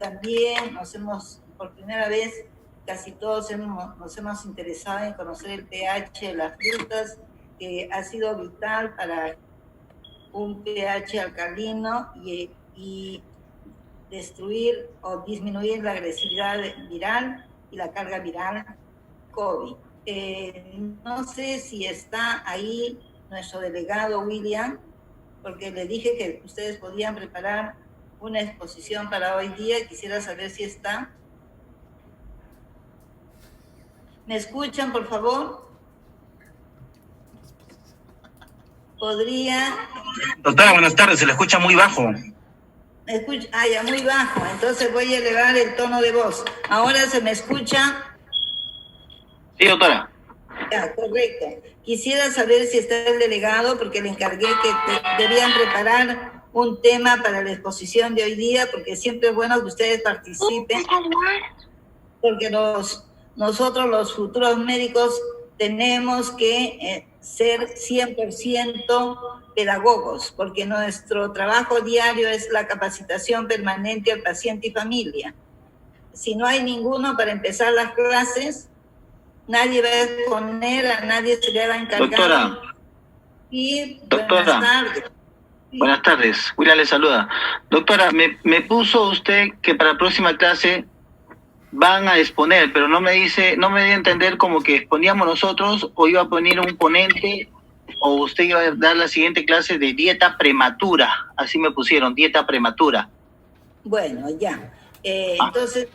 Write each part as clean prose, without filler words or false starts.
también por primera vez, casi todos nos hemos interesado en conocer el pH de las frutas, que ha sido vital para un pH alcalino y destruir o disminuir la agresividad viral y la carga viral COVID. No sé si está ahí nuestro delegado William, porque le dije que ustedes podían preparar una exposición para hoy día y quisiera saber si está. ¿Me escuchan, por favor? ¿Podría? Doctora, buenas tardes, se le escucha muy bajo. Ya, muy bajo, entonces voy a elevar el tono de voz. ¿Ahora se me escucha? Sí, doctora. Ya, correcto. Quisiera saber si está el delegado, porque le encargué que debían preparar un tema para la exposición de hoy día, porque siempre es bueno que ustedes participen, porque nosotros los futuros médicos tenemos que ser 100% pedagogos, porque nuestro trabajo diario es la capacitación permanente al paciente y familia. Si no hay ninguno para empezar las clases, nadie va a exponer, a nadie se le va a encargar. Doctora. Y doctora. Buenas tardes. Sí. Buenas tardes, William le saluda. Doctora, me puso usted que para la próxima clase van a exponer, pero no me dio a entender como que exponíamos nosotros o iba a poner un ponente o usted iba a dar la siguiente clase de dieta prematura. Así me pusieron, dieta prematura. Bueno, ya. Entonces,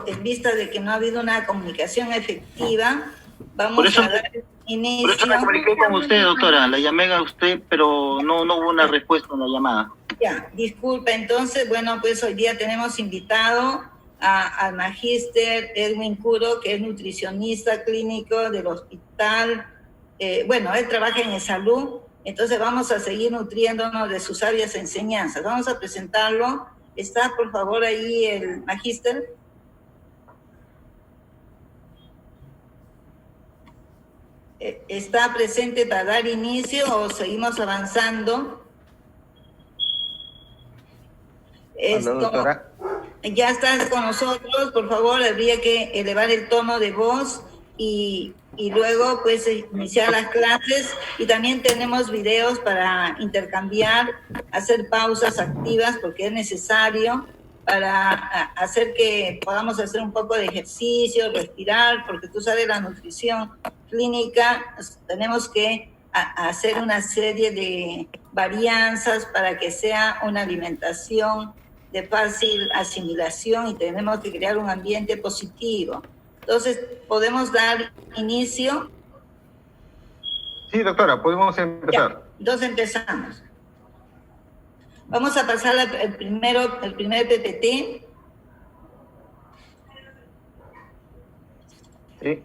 en vista de que no ha habido una comunicación efectiva, vamos a dar inicio. Por eso me comuniqué con usted, doctora. La llamé a usted, pero no hubo una respuesta en la llamada. Ya, disculpa. Entonces, bueno, pues hoy día tenemos invitado al magíster Edwin Curo, que es nutricionista clínico del hospital. Bueno, él trabaja en salud, entonces vamos a seguir nutriéndonos de sus sabias enseñanzas. Vamos a presentarlo. ¿Está, por favor, ahí el magíster? ¿Está presente para dar inicio o seguimos avanzando? Doctora. Ya estás con nosotros, por favor, habría que elevar el tono de voz y luego pues iniciar las clases, y también tenemos videos para intercambiar, hacer pausas activas porque es necesario para hacer que podamos hacer un poco de ejercicio, respirar, porque tú sabes, la nutrición clínica tenemos que hacer una serie de varianzas para que sea una alimentación de fácil asimilación y tenemos que crear un ambiente positivo. Entonces, ¿podemos dar inicio? Sí, doctora, podemos empezar. Ya, entonces empezamos. Vamos a pasar el primer PPT. Sí.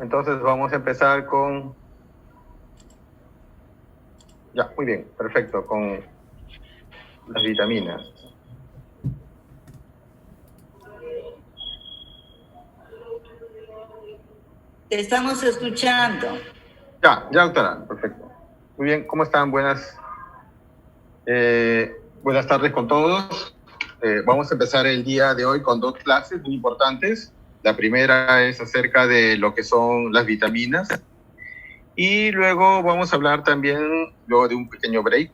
Entonces vamos a empezar con... Ya, muy bien, perfecto, con las vitaminas. Te estamos escuchando. Ya, doctora, perfecto. Muy bien, ¿cómo están? Buenas tardes con todos. Vamos a empezar el día de hoy con dos clases muy importantes. La primera es acerca de lo que son las vitaminas. Y luego vamos a hablar también, luego de un pequeño break,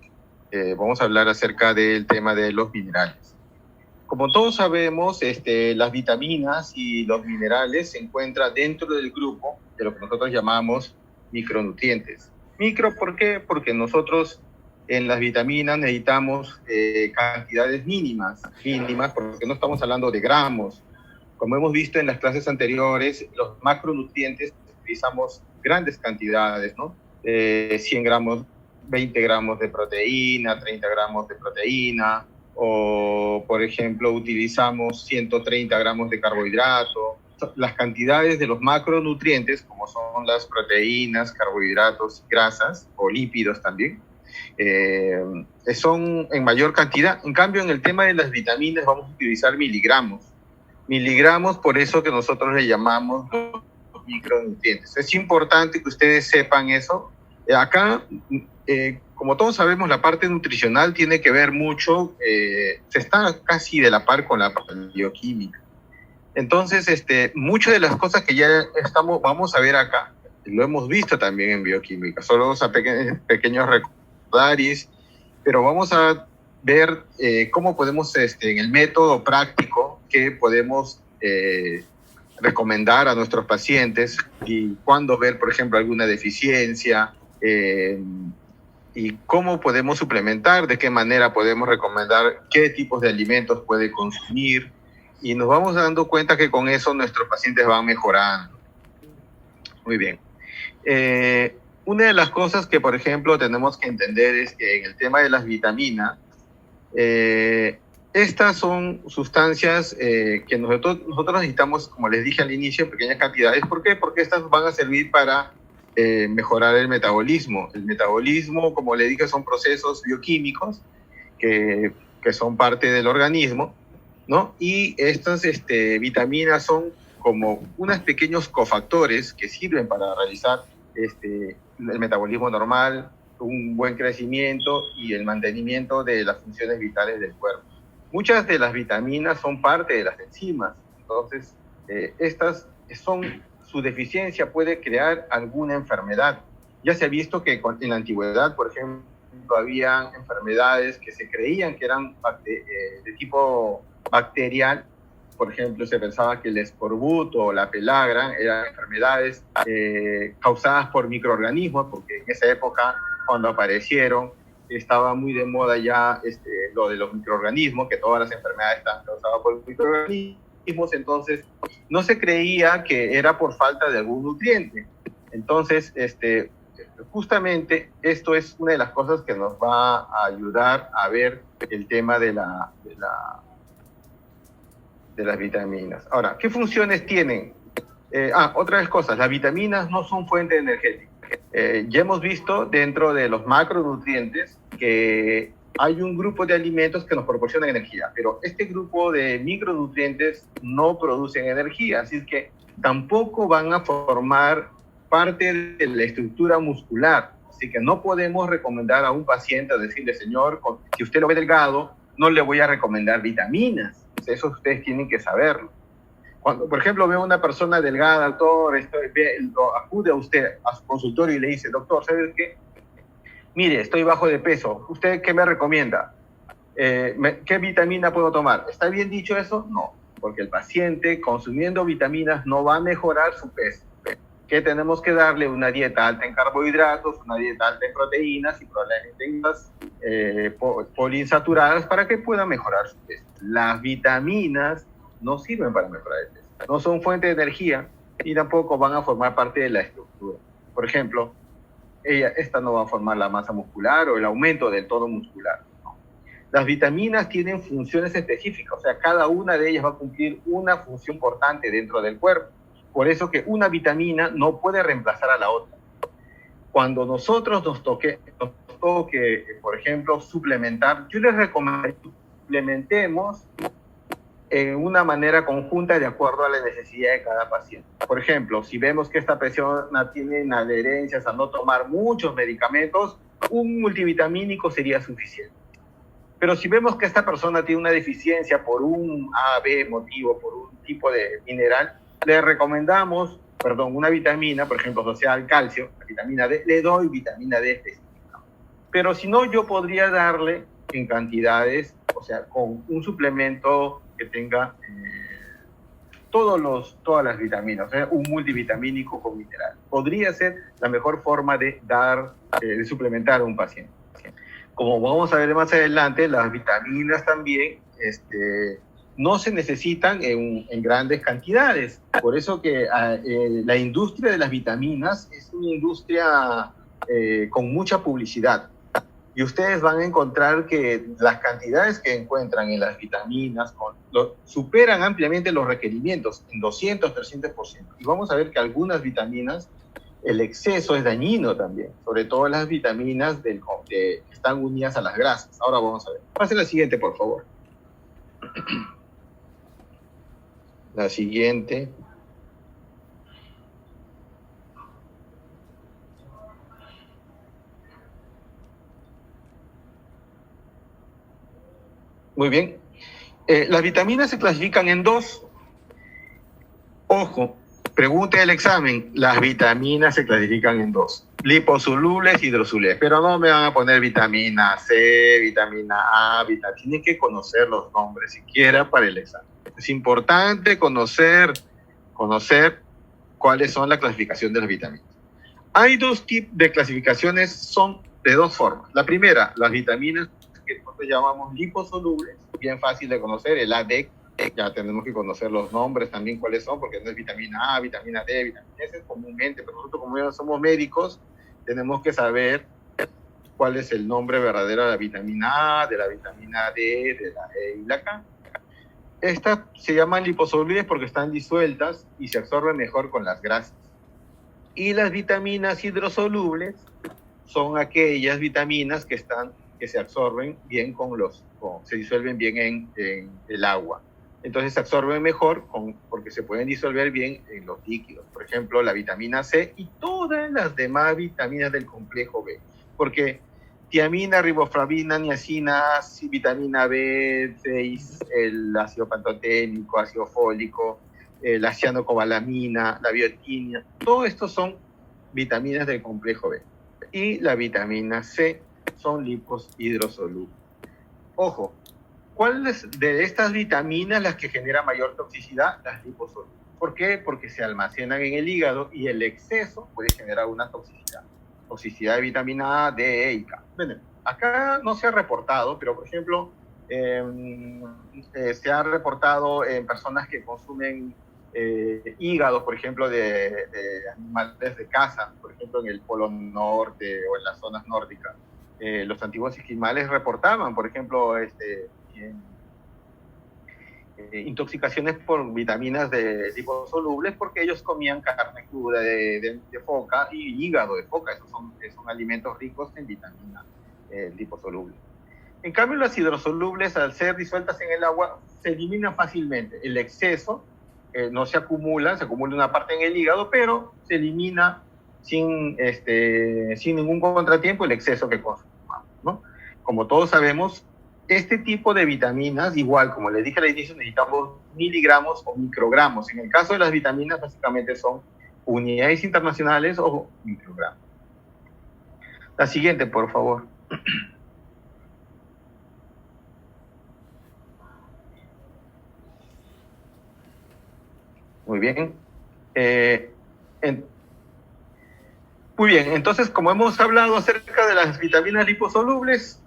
vamos a hablar acerca del tema de los minerales. Como todos sabemos, las vitaminas y los minerales se encuentran dentro del grupo de lo que nosotros llamamos micronutrientes. Micro, ¿por qué? Porque nosotros en las vitaminas necesitamos cantidades mínimas, porque no estamos hablando de gramos. Como hemos visto en las clases anteriores, los macronutrientes utilizamos grandes cantidades, ¿no? 100 gramos, 20 gramos de proteína, 30 gramos de proteína, o, por ejemplo, utilizamos 130 gramos de carbohidrato. Las cantidades de los macronutrientes, como son las proteínas, carbohidratos, grasas o lípidos también, son en mayor cantidad. En cambio, en el tema de las vitaminas vamos a utilizar miligramos. Miligramos, por eso que nosotros le llamamos los micronutrientes. Es importante que ustedes sepan eso. Acá como todos sabemos, la parte nutricional tiene que ver mucho, se está casi de la par con la parte bioquímica. Entonces, muchas de las cosas que ya vamos a ver acá, lo hemos visto también en bioquímica, solo pequeños recordaris, pero vamos a ver cómo podemos, en el método práctico, que podemos recomendar a nuestros pacientes y cuándo ver, por ejemplo, alguna deficiencia, y cómo podemos suplementar, de qué manera podemos recomendar qué tipos de alimentos puede consumir, y nos vamos dando cuenta que con eso nuestros pacientes van mejorando. Muy bien. Una de las cosas que, por ejemplo, tenemos que entender es que en el tema de las vitaminas, estas son sustancias que nosotros necesitamos, como les dije al inicio, en pequeñas cantidades. ¿Por qué? Porque estas van a servir para mejorar el metabolismo. El metabolismo, como le dije, son procesos bioquímicos que son parte del organismo, ¿no? Y estas vitaminas son como unos pequeños cofactores que sirven para realizar el metabolismo normal, un buen crecimiento y el mantenimiento de las funciones vitales del cuerpo. Muchas de las vitaminas son parte de las enzimas, entonces su deficiencia puede crear alguna enfermedad. Ya se ha visto que en la antigüedad, por ejemplo, había enfermedades que se creían que eran de tipo bacterial. Por ejemplo, se pensaba que el escorbuto o la pelagra eran enfermedades causadas por microorganismos, porque en esa época, cuando aparecieron, estaba muy de moda ya lo de los microorganismos, que todas las enfermedades están causadas por microorganismos. Entonces no se creía que era por falta de algún nutriente. Entonces, justamente esto es una de las cosas que nos va a ayudar a ver el tema de las vitaminas. Ahora, ¿qué funciones tienen? Otras cosas, las vitaminas no son fuente energética. Ya hemos visto dentro de los macronutrientes que hay un grupo de alimentos que nos proporcionan energía, pero este grupo de micronutrientes no producen energía, así que tampoco van a formar parte de la estructura muscular. Así que no podemos recomendar a un paciente, decirle, señor, si usted lo ve delgado, no le voy a recomendar vitaminas. Eso ustedes tienen que saberlo. Cuando, por ejemplo, veo a una persona delgada, doctor, acude a usted a su consultorio y le dice, doctor, ¿sabe qué? Mire, estoy bajo de peso. ¿Usted qué me recomienda? ¿Qué vitamina puedo tomar? ¿Está bien dicho eso? No, porque el paciente consumiendo vitaminas no va a mejorar su peso. ¿Qué tenemos que darle? Una dieta alta en carbohidratos, una dieta alta en proteínas y probablemente poliinsaturadas para que pueda mejorar su peso. Las vitaminas no sirven para mejorar el peso. No son fuente de energía y tampoco van a formar parte de la estructura. Por ejemplo, esta no va a formar la masa muscular o el aumento del tono muscular. ¿No? Las vitaminas tienen funciones específicas, o sea, cada una de ellas va a cumplir una función importante dentro del cuerpo. Por eso que una vitamina no puede reemplazar a la otra. Cuando nosotros nos toque, por ejemplo, suplementar, yo les recomiendo que suplementemos en una manera conjunta de acuerdo a la necesidad de cada paciente. Por ejemplo, si vemos que esta persona tiene adherencias a no tomar muchos medicamentos, un multivitamínico sería suficiente. Pero si vemos que esta persona tiene una deficiencia por un A, B motivo, por un tipo de mineral, le recomendamos, una vitamina, por ejemplo, asociada al calcio, la vitamina D, le doy vitamina D específica. Pero si no, yo podría darle en cantidades, o sea, con un suplemento que tenga todas las vitaminas, o sea, un multivitamínico con mineral. Podría ser la mejor forma de de suplementar a un paciente. Como vamos a ver más adelante, las vitaminas también no se necesitan en grandes cantidades. Por eso que la industria de las vitaminas es una industria con mucha publicidad. Y ustedes van a encontrar que las cantidades que encuentran en las vitaminas superan ampliamente los requerimientos en 200, 300%. Y vamos a ver que algunas vitaminas, el exceso es dañino también, sobre todo las vitaminas que están unidas a las grasas. Ahora vamos a ver. Pase la siguiente, por favor. La siguiente. Muy bien. Las vitaminas se clasifican en dos. Ojo, pregunta del examen. Las vitaminas se clasifican en dos. Liposolubles, hidrosolubles. Pero no me van a poner vitamina C, vitamina A, tienen que conocer los nombres siquiera para el examen. Es importante conocer cuáles son la clasificación de las vitaminas. Hay dos tipos de clasificaciones, son de dos formas. La primera, las vitaminas que nosotros llamamos liposolubles, bien fácil de conocer, el ADEC, ya tenemos que conocer los nombres también cuáles son, porque no es vitamina A, vitamina D, vitamina S comúnmente, pero nosotros como ya somos médicos, tenemos que saber cuál es el nombre verdadero de la vitamina A, de la vitamina D, de la E y la K. Estas se llaman liposolubles porque están disueltas y se absorben mejor con las grasas. Y las vitaminas hidrosolubles son aquellas vitaminas que se absorben bien se disuelven bien en el agua. Entonces se absorben mejor porque se pueden disolver bien en los líquidos. Por ejemplo, la vitamina C y todas las demás vitaminas del complejo B. Porque tiamina, riboflavina, niacina, vitamina B6, el ácido pantoténico, ácido fólico, la cianocobalamina, la biotina, todo esto son vitaminas del complejo B. Y la vitamina C son lipos hidrosolubles. Ojo, ¿cuáles de estas vitaminas las que generan mayor toxicidad? Las liposolubles. ¿Por qué? Porque se almacenan en el hígado y el exceso puede generar una toxicidad. Toxicidad de vitamina A, D, E y K. Bueno, acá no se ha reportado, pero por ejemplo, se ha reportado en personas que consumen hígados, por ejemplo, de animales de caza, por ejemplo, en el Polo Norte o en las zonas nórdicas. Los antiguos esquimales reportaban, por ejemplo, intoxicaciones por vitaminas de liposolubles porque ellos comían carne cruda de foca y hígado de foca. Esos son alimentos ricos en vitaminas liposolubles. En cambio, las hidrosolubles, al ser disueltas en el agua, se eliminan fácilmente. El exceso no se acumula una parte en el hígado, pero se elimina sin ningún contratiempo el exceso que consumamos, ¿no? Como todos sabemos, este tipo de vitaminas, igual como les dije al inicio, necesitamos miligramos o microgramos. En el caso de las vitaminas, básicamente son unidades internacionales o microgramos. La siguiente, por favor. Muy bien. Muy bien, entonces, como hemos hablado acerca de las vitaminas liposolubles,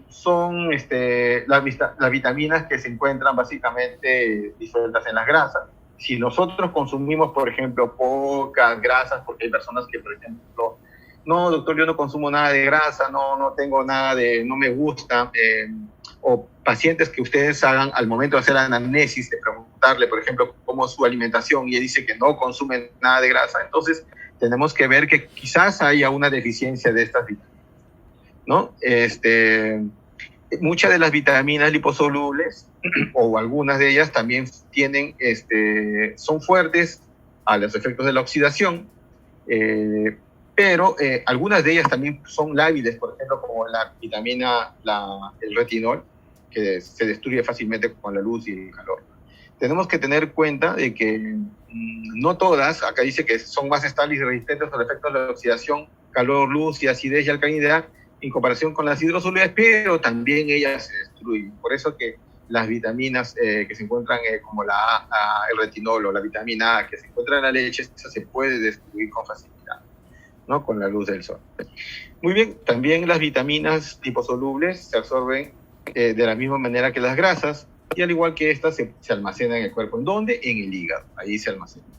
son las vitaminas que se encuentran básicamente disueltas en las grasas. Si nosotros consumimos, por ejemplo, pocas grasas, porque hay personas que, por ejemplo, no, doctor, yo no consumo nada de grasa, no tengo nada no me gusta, o pacientes que ustedes hagan al momento de hacer la anamnesis, de preguntarle, por ejemplo, cómo es su alimentación, y él dice que no consumen nada de grasa, entonces tenemos que ver que quizás haya una deficiencia de estas vitaminas, ¿no? Muchas de las vitaminas liposolubles, o algunas de ellas también son fuertes a los efectos de la oxidación, pero algunas de ellas también son lábiles, por ejemplo, como la vitamina, el retinol, que se destruye fácilmente con la luz y el calor. Tenemos que tener cuenta de que no todas, acá dice que son más estables y resistentes a los efectos de la oxidación, calor, luz y acidez y alcalinidad, en comparación con las hidrosolubles, pero también ellas se destruyen. Por eso que las vitaminas que se encuentran como el retinol o la vitamina A que se encuentra en la leche, esa se puede destruir con facilidad, ¿no? Con la luz del sol. Muy bien, también las vitaminas liposolubles se absorben de la misma manera que las grasas, y al igual que estas se almacenan en el cuerpo. ¿En dónde? En el hígado, ahí se almacenan.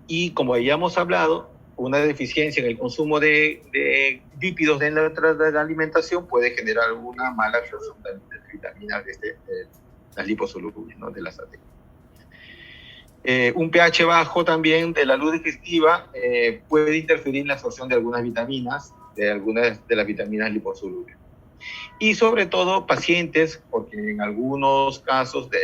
Y como ya hemos hablado, una deficiencia en el consumo de lípidos dentro de la alimentación puede generar una mala absorción de vitaminas de las liposolubles, ¿no? De las AT. Un pH bajo también de la luz digestiva puede interferir en la absorción de algunas vitaminas, de algunas de las vitaminas liposolubles. Y sobre todo pacientes, porque en algunos casos de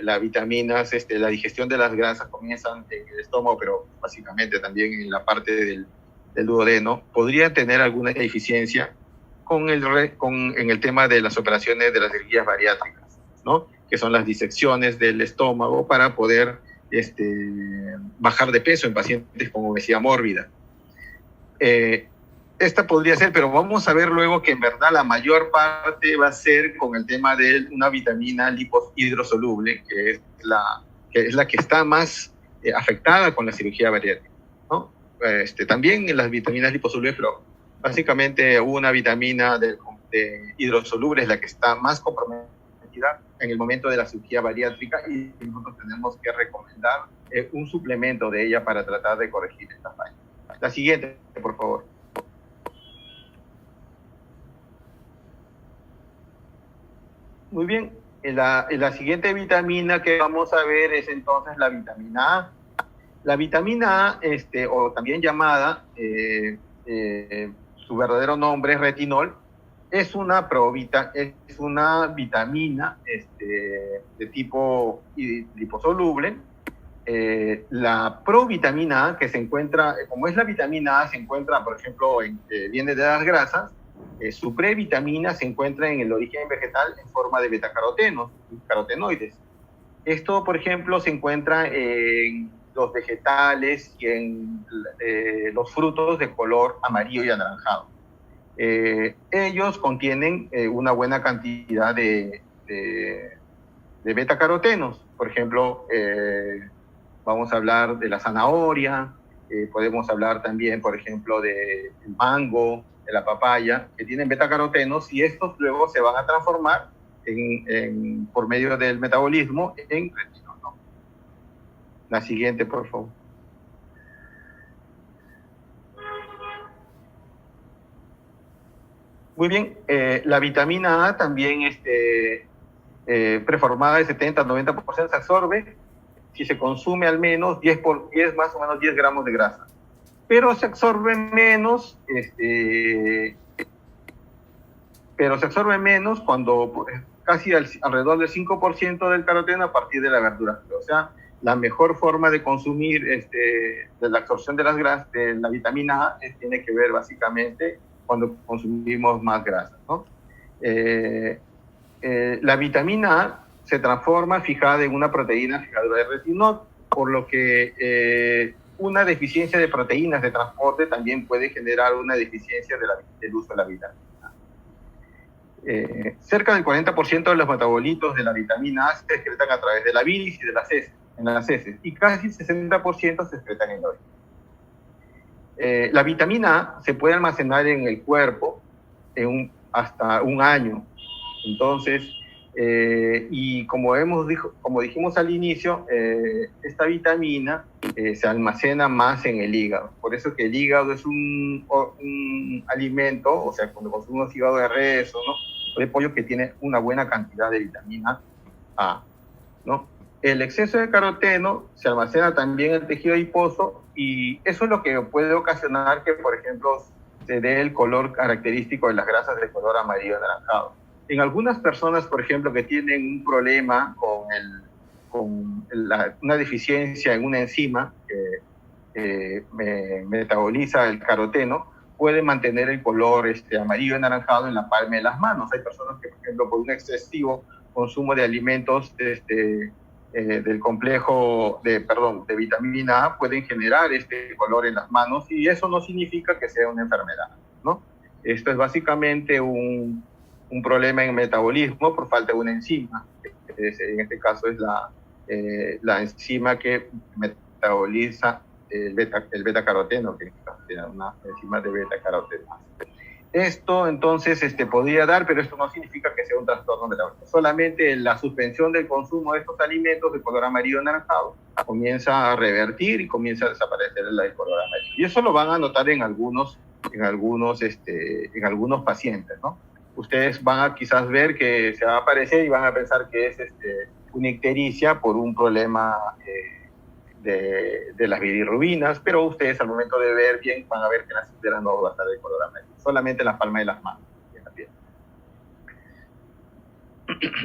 las vitaminas, la digestión de las grasas comienzan en el estómago, pero básicamente también en la parte del duodeno, podrían tener alguna deficiencia en el tema de las operaciones de las cirugías bariátricas, ¿no? Que son las disecciones del estómago para poder bajar de peso en pacientes con obesidad mórbida. Esta podría ser, pero vamos a ver luego que en verdad la mayor parte va a ser con el tema de una vitamina hidrosoluble, que es la que está más afectada con la cirugía bariátrica, ¿no? También en las vitaminas liposolubles, pero básicamente una vitamina de hidrosoluble es la que está más comprometida en el momento de la cirugía bariátrica, y nosotros tenemos que recomendar un suplemento de ella para tratar de corregir esta falla. La siguiente, por favor. Muy bien, la siguiente vitamina que vamos a ver es entonces la vitamina A. La vitamina A, o también llamada, su verdadero nombre es retinol, es una vitamina de tipo liposoluble. La provitamina A, que se encuentra, como es la vitamina A, se encuentra, por ejemplo, viene de las grasas. Su previtamina se encuentra en el origen vegetal en forma de carotenoides. Esto, por ejemplo, se encuentra en los vegetales y en los frutos de color amarillo y anaranjado. Ellos contienen una buena cantidad de betacarotenos. Por ejemplo, vamos a hablar de la zanahoria, podemos hablar también, por ejemplo, del mango, de la papaya, que tienen betacarotenos, y estos luego se van a transformar por medio del metabolismo en retinol, ¿no? La siguiente, por favor. Muy bien, la vitamina A también preformada de 70-90% se absorbe si se consume al menos 10 más o menos 10 gramos de grasa. Pero se absorbe menos, cuando casi alrededor del 5% del caroteno a partir de la verdura. O sea, la mejor forma de consumir de la absorción de las grasas, de la vitamina A, tiene que ver básicamente cuando consumimos más grasas, ¿no? La vitamina A se transforma fijada en una proteína fijadora de retinol, por lo que una deficiencia de proteínas de transporte también puede generar una deficiencia del uso de la vitamina A. Cerca del 40% de los metabolitos de la vitamina A se excretan a través de la bilis y de en las heces, y casi el 60% se excretan en la orina. La vitamina A se puede almacenar en el cuerpo hasta un año. Entonces, y como dijimos al inicio, esta vitamina se almacena más en el hígado. Por eso que el hígado es un alimento, o sea, cuando consumimos hígado de res o de pollo, que tiene una buena cantidad de vitamina A, ¿no? El exceso de caroteno se almacena también en el tejido adiposo, y eso es lo que puede ocasionar que, por ejemplo, se dé el color característico de las grasas de color amarillo anaranjado. En algunas personas, por ejemplo, que tienen un problema con una deficiencia en una enzima que metaboliza el caroteno, puede mantener el color amarillo anaranjado en la palma de las manos. Hay personas que, por ejemplo, por un excesivo consumo de alimentos del complejo de vitamina A, pueden generar este color en las manos, y eso no significa que sea una enfermedad, ¿no? Esto es básicamente un problema en metabolismo por falta de una enzima. En este caso es la enzima que metaboliza el beta-caroteno, que es una enzima de beta-caroteno. Esto entonces podría dar, pero esto no significa que sea un trastorno metabólico. Solamente la suspensión del consumo de estos alimentos de color amarillo anaranjado comienza a revertir y comienza a desaparecer el color amarillo. Y eso lo van a notar en algunos pacientes, ¿no? Ustedes van a quizás ver que se va a aparecer y van a pensar que es una ictericia por un problema de las bilirrubinas, pero ustedes al momento de ver bien van a ver que la cisterna no va a estar de color amarillo, solamente la palma de las manos.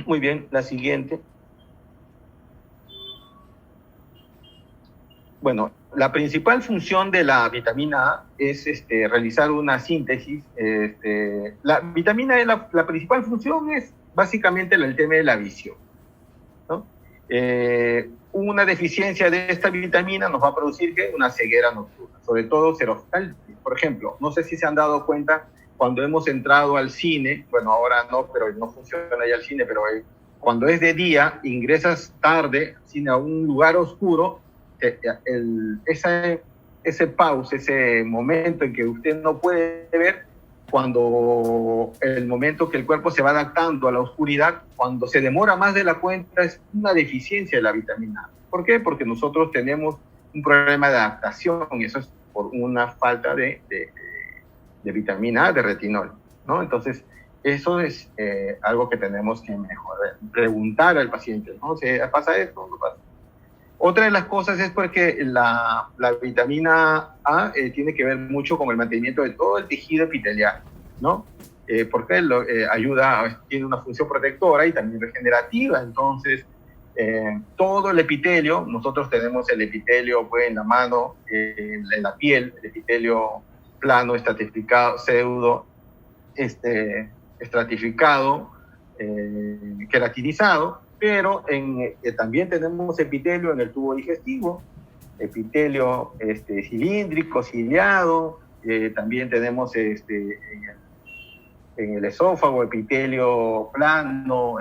Muy bien, la siguiente. Bueno, la principal función de la vitamina A es realizar una síntesis. La vitamina A, la principal función es básicamente el tema de la visión, ¿no? Una deficiencia de esta vitamina nos va a producir una ceguera nocturna, sobre todo xeroftalgia. Por ejemplo, no sé si se han dado cuenta cuando hemos entrado al cine, bueno, ahora no, pero no funciona ya el cine, pero cuando es de día, ingresas tarde a un lugar oscuro, ese pause, ese momento en que usted no puede ver, cuando el momento que el cuerpo se va adaptando a la oscuridad, cuando se demora más de la cuenta, es una deficiencia de la vitamina A. ¿Por qué? Porque nosotros tenemos un problema de adaptación, y eso es por una falta de vitamina A, de retinol, ¿no? Entonces, eso es algo que tenemos que mejorar, preguntar al paciente, ¿no? ¿Pasa esto o no pasa? Otra de las cosas es porque la vitamina A tiene que ver mucho con el mantenimiento de todo el tejido epitelial, ¿no? Porque ayuda, tiene una función protectora y también regenerativa. Entonces, todo el epitelio, nosotros tenemos el epitelio pues, en la mano, en la piel, el epitelio plano, estratificado, pseudo, estratificado, queratinizado, pero también tenemos epitelio en el tubo digestivo, epitelio cilíndrico, ciliado, también tenemos en el esófago epitelio plano,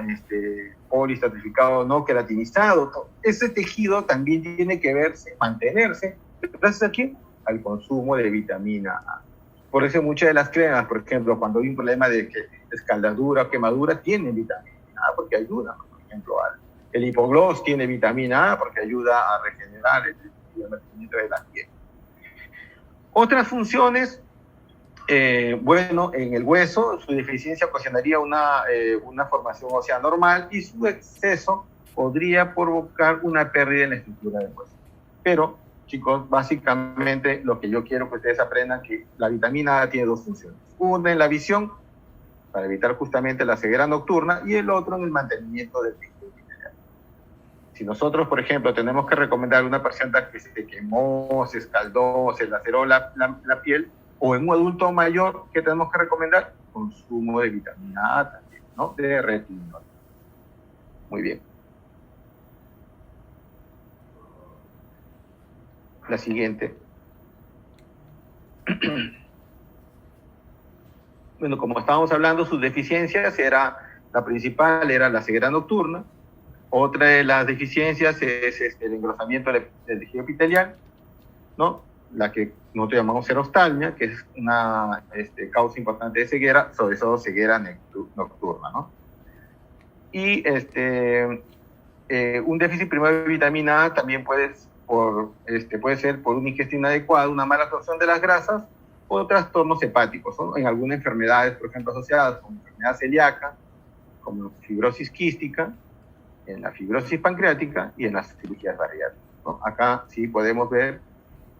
polistratificado no queratinizado. Ese tejido también tiene que mantenerse, gracias a ¿qué? Al consumo de vitamina A. Por eso muchas de las cremas, por ejemplo, cuando hay un problema de escaldadura o quemadura, tienen vitamina A porque ayuda. Por ejemplo, el hipogloss tiene vitamina A porque ayuda a regenerar el mantenimiento de la piel. Otras funciones, bueno, en el hueso, su deficiencia ocasionaría una formación ósea normal y su exceso podría provocar una pérdida en la estructura del hueso. Pero, chicos, básicamente lo que yo quiero que ustedes aprendan que la vitamina A tiene dos funciones. Una en la visión, para evitar justamente la ceguera nocturna, y el otro en el mantenimiento del tejido epitelial. Si nosotros, por ejemplo, tenemos que recomendar a una persona que se quemó, se escaldó, se laceró la piel, o en un adulto mayor, ¿qué tenemos que recomendar? Consumo de vitamina A también, ¿no? De retinol. Muy bien. La siguiente. Bueno, como estábamos hablando, sus deficiencias la principal era la ceguera nocturna. Otra de las deficiencias es el engrosamiento del tejido epitelial, ¿no? La que nosotros llamamos xeroftalmia, que es una causa importante de ceguera, sobre todo ceguera nocturna, ¿no? Y un déficit primario de vitamina A también puede ser por una ingestión inadecuada, una mala absorción de las grasas o trastornos hepáticos, ¿no? En algunas enfermedades, por ejemplo, asociadas con enfermedad celíaca, como fibrosis quística, en la fibrosis pancreática y en las cirugías bariátricas, ¿no? Acá sí podemos ver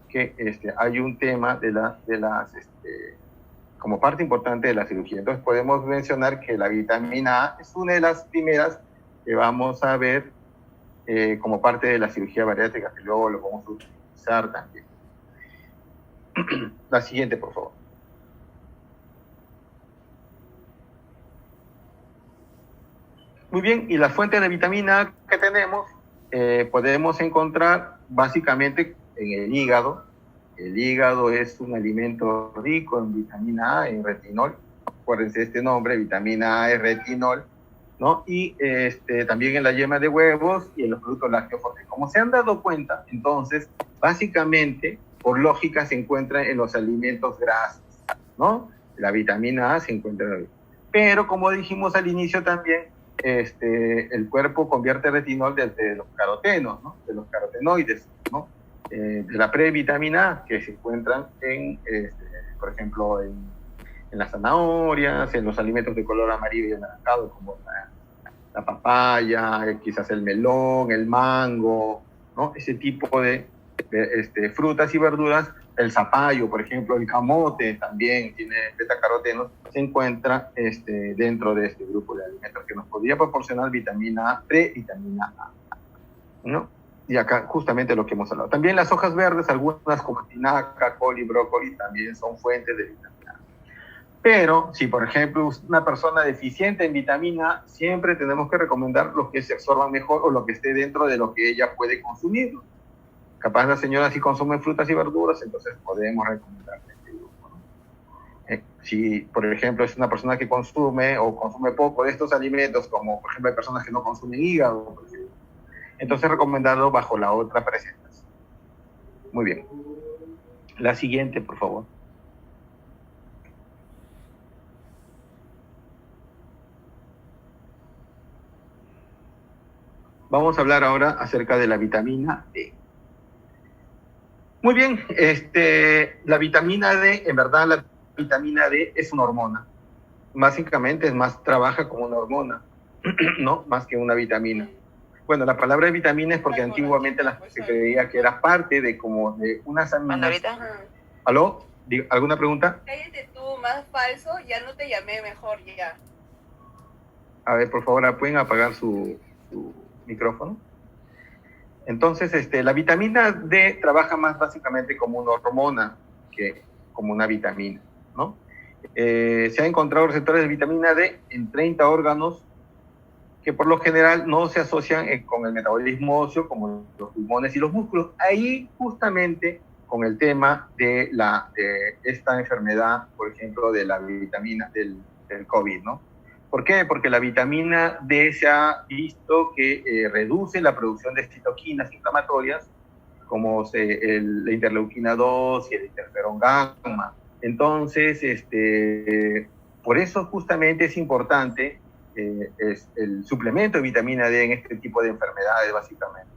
que hay un tema como parte importante de la cirugía. Entonces podemos mencionar que la vitamina A es una de las primeras que vamos a ver como parte de la cirugía bariátrica, que luego lo vamos a utilizar también. La siguiente, por favor. Muy bien, y las fuentes de vitamina A que tenemos, podemos encontrar básicamente en el hígado. El hígado es un alimento rico en vitamina A, en retinol. Acuérdense este nombre, vitamina A es retinol, ¿no? Y también en la yema de huevos y en los productos lácteos, porque como se han dado cuenta, entonces, básicamente, por lógica, se encuentra en los alimentos grasos, ¿no? La vitamina A se encuentra ahí. Pero, como dijimos al inicio también, el cuerpo convierte retinol desde los carotenos, ¿no? De los carotenoides, ¿no? De la previtamina A, que se encuentran por ejemplo, en las zanahorias, en los alimentos de color amarillo y anaranjado, como la papaya, quizás el melón, el mango, ¿no? Ese tipo de frutas y verduras. El zapallo, por ejemplo, el camote también tiene betacarotenos, se encuentra dentro de este grupo de alimentos que nos podría proporcionar vitamina A, previtamina A, ¿no? Y acá justamente lo que hemos hablado. También las hojas verdes, algunas como espinaca, col y brócoli, también son fuentes de vitamina A. Pero si, por ejemplo, una persona deficiente en vitamina, siempre tenemos que recomendar los que se absorban mejor o lo que esté dentro de lo que ella puede consumir. Capaz la señora sí consume frutas y verduras, entonces podemos recomendarle este grupo, ¿no? Si, por ejemplo, es una persona que consume o consume poco de estos alimentos, como por ejemplo hay personas que no consumen hígado, por ejemplo, entonces recomendarlo bajo la otra presentación. Muy bien. La siguiente, por favor. Vamos a hablar ahora acerca de la vitamina D. Muy bien, la vitamina D, en verdad la vitamina D es una hormona. Básicamente es más, trabaja como una hormona, ¿no? Más que una vitamina. Bueno, la palabra vitamina es porque antiguamente se creía que era parte de como de unas aminas. ¿Aló? ¿Alguna pregunta? Cállate tú, más falso, ya no te llamé, mejor ya. A ver, por favor, ¿pueden apagar su micrófono? Entonces, la vitamina D trabaja más básicamente como una hormona que como una vitamina, ¿no? Se han encontrado receptores de vitamina D en 30 órganos que por lo general no se asocian con el metabolismo óseo como los pulmones y los músculos. Ahí justamente con el tema de esta enfermedad, por ejemplo, de la vitamina del COVID, ¿no? ¿Por qué? Porque la vitamina D se ha visto que reduce la producción de citoquinas inflamatorias, como la interleuquina 2 y el interferón gamma. Entonces, por eso justamente es importante el suplemento de vitamina D en este tipo de enfermedades, básicamente.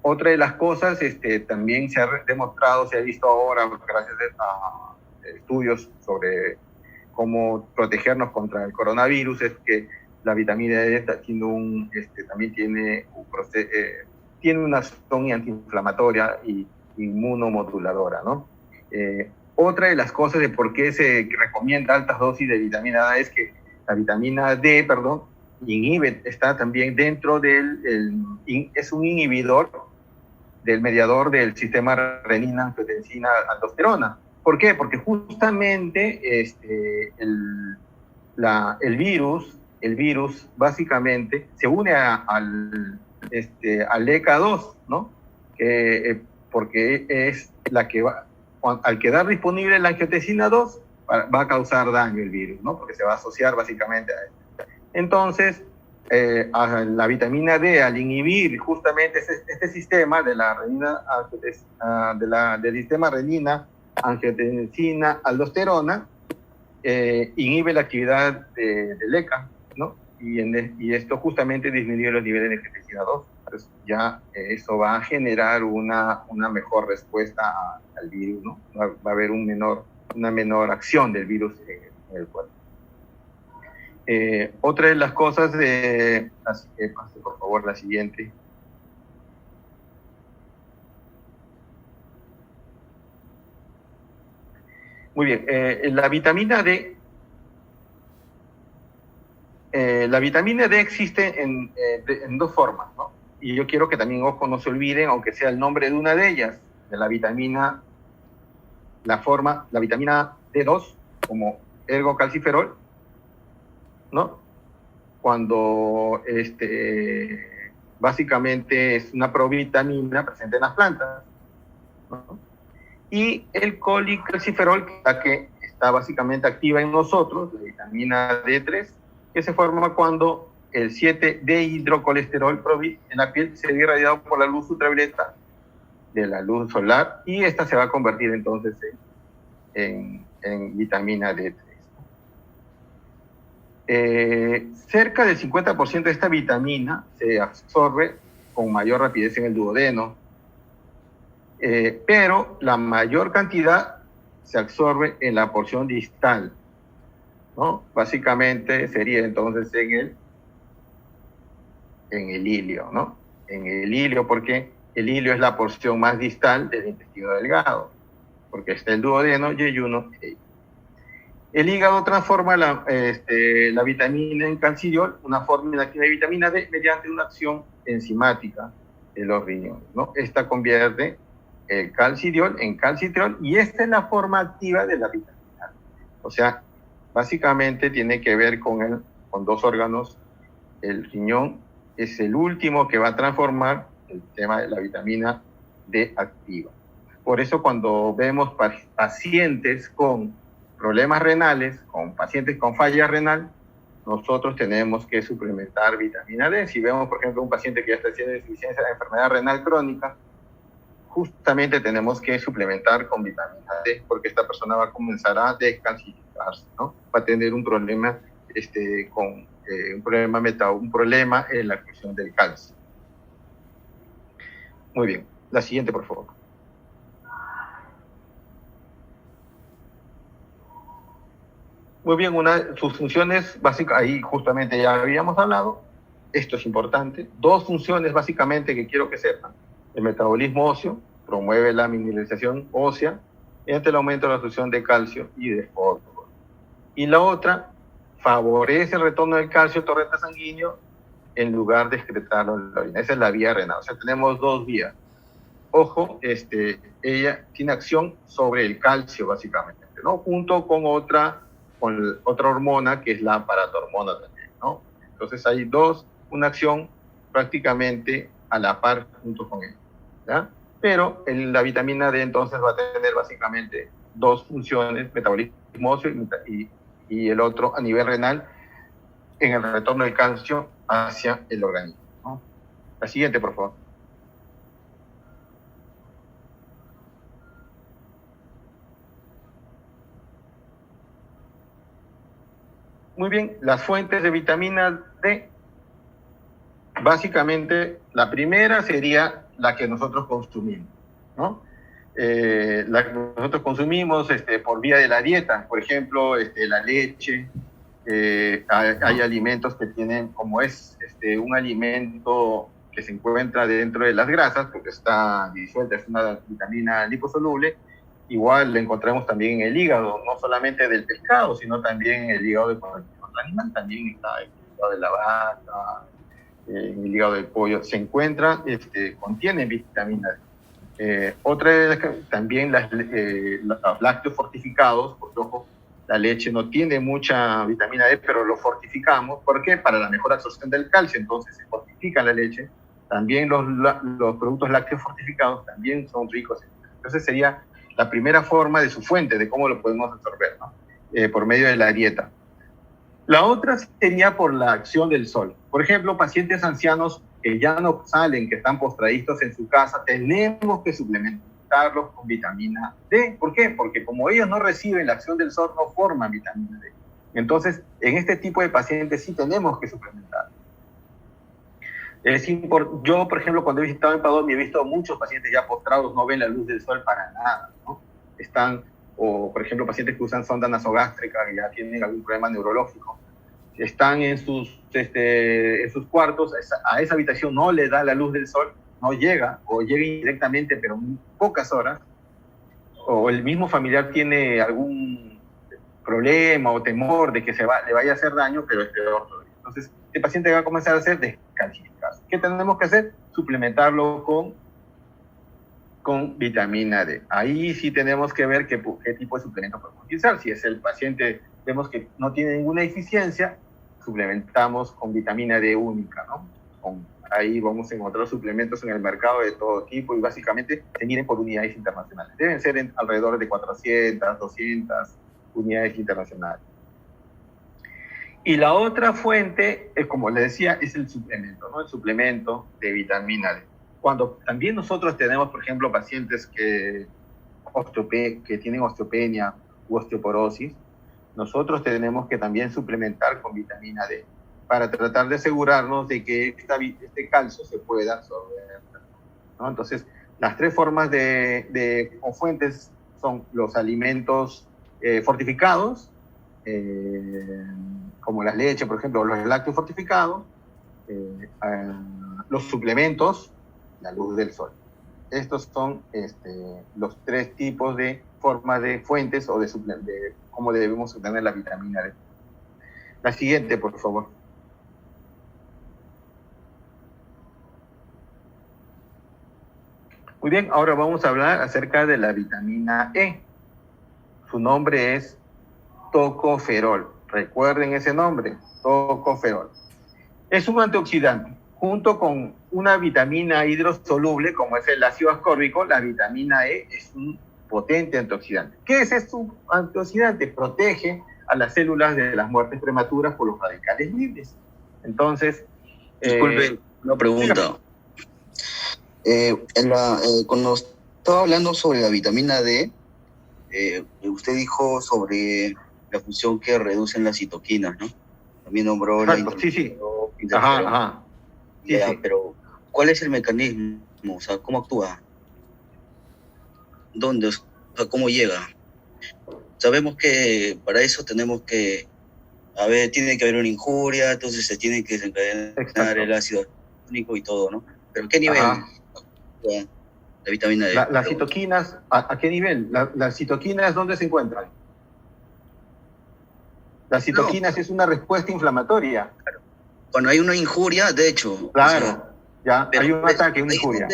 Otra de las cosas, también se ha demostrado, se ha visto ahora, gracias a estudios sobre cómo protegernos contra el coronavirus, es que la vitamina D está haciendo también tiene una acción antiinflamatoria y inmunomoduladora, ¿no? Otra de las cosas de por qué se recomienda altas dosis de vitamina D es que la vitamina D, está también dentro es un inhibidor del mediador del sistema renina-angiotensina-aldosterona. ¿Por qué? Porque justamente el virus básicamente se une al ECA2, ¿no? Porque es la que al quedar disponible la angiotensina 2, va a causar daño el virus, ¿no? Porque se va a asociar básicamente a esto. Entonces, a la vitamina D, al inhibir justamente este sistema de la renina, del sistema renina, angiotensina, aldosterona, inhibe la actividad del ECA, ¿no? Y esto justamente disminuye los niveles de angiotensina 2. Entonces ya eso va a generar una mejor respuesta al virus, ¿no? Va a haber una menor acción del virus en el cuerpo. Otra de las cosas así que pase por favor la siguiente. Muy bien, la vitamina D existe en dos formas, ¿no? Y yo quiero que también, ojo, no se olviden, aunque sea el nombre de una de ellas, de la vitamina D2, como ergocalciferol, ¿no? Cuando básicamente es una provitamina presente en las plantas, ¿no? Y el colicalciferol, que está básicamente activa en nosotros, la vitamina D3, que se forma cuando el 7-dehidrocolesterol en la piel se ve irradiado por la luz ultravioleta de la luz solar, y esta se va a convertir entonces en vitamina D3. Cerca del 50% de esta vitamina se absorbe con mayor rapidez en el duodeno, pero la mayor cantidad se absorbe en la porción distal, ¿no? Básicamente sería entonces en el ilio, ¿no? En el ilio, porque el ilio es la porción más distal del intestino delgado, porque está el duodeno, yeyuno. El hígado transforma la vitamina en calcidiol, una forma inactiva de vitamina D, mediante una acción enzimática de los riñones, ¿no? Esta convierte el calcidiol en calcitriol y esta es la forma activa de la vitamina D. O sea, básicamente tiene que ver con dos órganos. El riñón es el último que va a transformar el tema de la vitamina D activa. Por eso cuando vemos pacientes con problemas renales, con pacientes con falla renal, nosotros tenemos que suplementar vitamina D. Si vemos, por ejemplo, un paciente que ya está haciendo deficiencia de enfermedad renal crónica, justamente tenemos que suplementar con vitamina D, porque esta persona va a comenzar a descalcificarse, ¿no? Va a tener un problema un problema en la función del calcio. Muy bien, la siguiente, por favor. Muy bien, sus funciones básicas, ahí justamente ya habíamos hablado, esto es importante, dos funciones básicamente que quiero que sepan. El metabolismo óseo promueve la mineralización ósea mediante el aumento de la absorción de calcio y de fósforo. Y la otra, favorece el retorno del calcio al torrente sanguíneo en lugar de excretarlo en la orina. Esa es la vía renal. O sea, tenemos dos vías. Ojo, ella tiene acción sobre el calcio, básicamente, ¿no? Junto con otra hormona, que es la paratormona también, ¿no? Entonces hay una acción prácticamente a la par junto con ella, ¿ya? Pero la vitamina D entonces va a tener básicamente dos funciones, metabolismo óseo y el otro a nivel renal, en el retorno del calcio hacia el organismo, ¿no? La siguiente, por favor. Muy bien, las fuentes de vitamina D, básicamente la primera sería la que nosotros consumimos, ¿no? La que nosotros consumimos por vía de la dieta, por ejemplo, la leche. Hay alimentos que tienen, como es un alimento que se encuentra dentro de las grasas, porque está disuelta, es una vitamina liposoluble. Igual la encontramos también en el hígado, no solamente del pescado, sino también en el hígado de cualquier otro animal. También está el hígado de la vaca, en el hígado del pollo. Se encuentra, contiene vitamina D. Otra de las, también los lácteos fortificados, porque ojo, la leche no tiene mucha vitamina D, pero lo fortificamos. ¿Por qué? Para la mejor absorción del calcio, entonces se fortifica la leche. También los productos lácteos fortificados también son ricos. Entonces sería la primera forma de su fuente, de cómo lo podemos absorber, ¿no? Por medio de la dieta. La otra sería por la acción del sol. Por ejemplo, pacientes ancianos que ya no salen, que están postraditos en su casa, tenemos que suplementarlos con vitamina D. ¿Por qué? Porque como ellos no reciben la acción del sol, no forman vitamina D. Entonces, en este tipo de pacientes sí tenemos que suplementar. Yo, por ejemplo, cuando he visitado Ecuador, he visto muchos pacientes ya postrados, no ven la luz del sol para nada, ¿no? O por ejemplo, pacientes que usan sonda nasogástrica, que ya tienen algún problema neurológico, están en sus cuartos, a esa habitación no le da la luz del sol, no llega, o llega indirectamente, pero en pocas horas, o el mismo familiar tiene algún problema o temor de que le vaya a hacer daño, pero es peor todavía. Entonces, este paciente va a comenzar a hacer descalcificación. ¿Qué tenemos que hacer? Suplementarlo con vitamina D. Ahí sí tenemos que ver qué tipo de suplemento podemos utilizar. Si es el paciente, vemos que no tiene ninguna deficiencia, suplementamos con vitamina D única, ¿no? Ahí vamos a encontrar suplementos en el mercado de todo tipo y básicamente se miden por unidades internacionales. Deben ser alrededor de 400, 200 unidades internacionales. Y la otra fuente, como les decía, es el suplemento, ¿no? El suplemento de vitamina D. Cuando también nosotros tenemos, por ejemplo, pacientes que tienen osteopenia u osteoporosis, nosotros tenemos que también suplementar con vitamina D para tratar de asegurarnos de que este calcio se pueda absorber, ¿no? Entonces, las tres formas o fuentes son los alimentos fortificados, como la leche, por ejemplo, los lácteos fortificados, los suplementos, la luz del sol. estos son los tres tipos de formas de fuentes o de cómo debemos obtener la vitamina D. La siguiente, por favor. Muy bien, ahora vamos a hablar acerca de la vitamina E. Su nombre es tocoferol. Recuerden ese nombre, tocoferol. Es un antioxidante. Junto con una vitamina hidrosoluble, como es el ácido ascórbico, la vitamina E es un potente antioxidante. ¿Qué es este antioxidante? Protege a las células de las muertes prematuras por los radicales libres. Entonces... Disculpe, una pregunta. Cuando estaba hablando sobre la vitamina D, usted dijo sobre la función que reducen las citoquinas, ¿no? También nombró exacto, sí. Ajá. Sí. Pero, ¿cuál es el mecanismo? O sea, ¿cómo actúa? ¿Dónde? O sea, ¿cómo llega? Sabemos que para eso tenemos que... tiene que haber una injuria, entonces se tiene que desencadenar el ácido único y todo, ¿no? ¿Pero qué nivel actúa la vitamina D? Las citoquinas, ¿a qué nivel? Las citoquinas, ¿dónde se encuentran? Las citoquinas es una respuesta inflamatoria. Claro. Cuando hay una injuria, de hecho... Claro, hay un ataque, una injuria.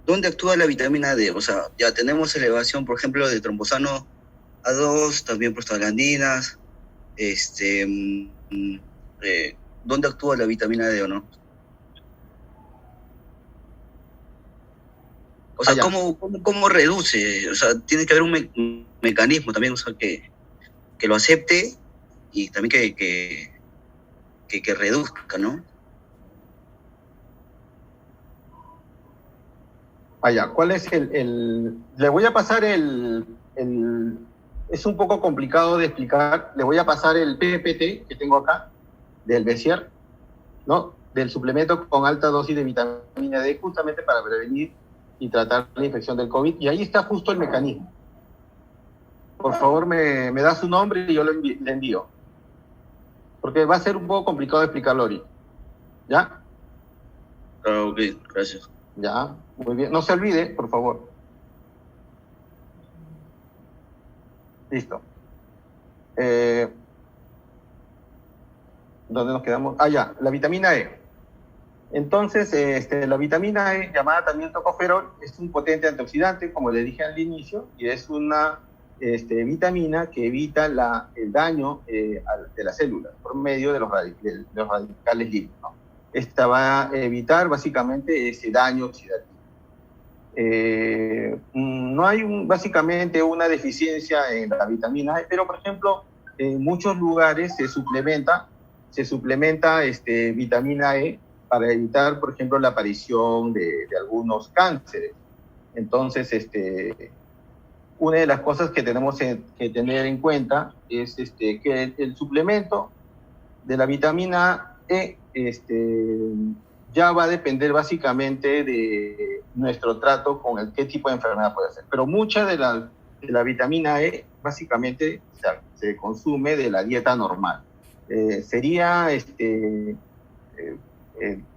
¿Dónde actúa la vitamina D? O sea, ya tenemos elevación, por ejemplo, de tromposano A2, también prostaglandinas. ¿Dónde actúa la vitamina D o no? O sea, ¿cómo reduce? O sea, tiene que haber un mecanismo también, o sea, que lo acepte y también que reduzca, ¿no? ¿Cuál es le voy a pasar es un poco complicado de explicar, le voy a pasar el PPT que tengo acá, del Bessier, ¿no? Del suplemento con alta dosis de vitamina D, justamente para prevenir y tratar la infección del COVID, y ahí está justo el mecanismo. Por favor, me da su nombre y yo le envío. Porque va a ser un poco complicado de explicarlo ahorita. ¿Ya? Ok, gracias. Ya, muy bien. No se olvide, por favor. Listo. ¿Dónde nos quedamos? La vitamina E. Entonces, la vitamina E, llamada también tocoferol, es un potente antioxidante, como le dije al inicio, y es una vitamina que evita el daño de las células por medio de los radicales libres, ¿no? Esta va a evitar básicamente ese daño oxidativo. No hay básicamente una deficiencia en la vitamina E, pero por ejemplo, en muchos lugares se suplementa vitamina E para evitar, por ejemplo, la aparición de algunos cánceres. Entonces, una de las cosas que tenemos que tener en cuenta es que el suplemento de la vitamina E ya va a depender básicamente de nuestro trato con qué tipo de enfermedad puede ser. Pero mucha de la vitamina E básicamente se consume de la dieta normal. Sería,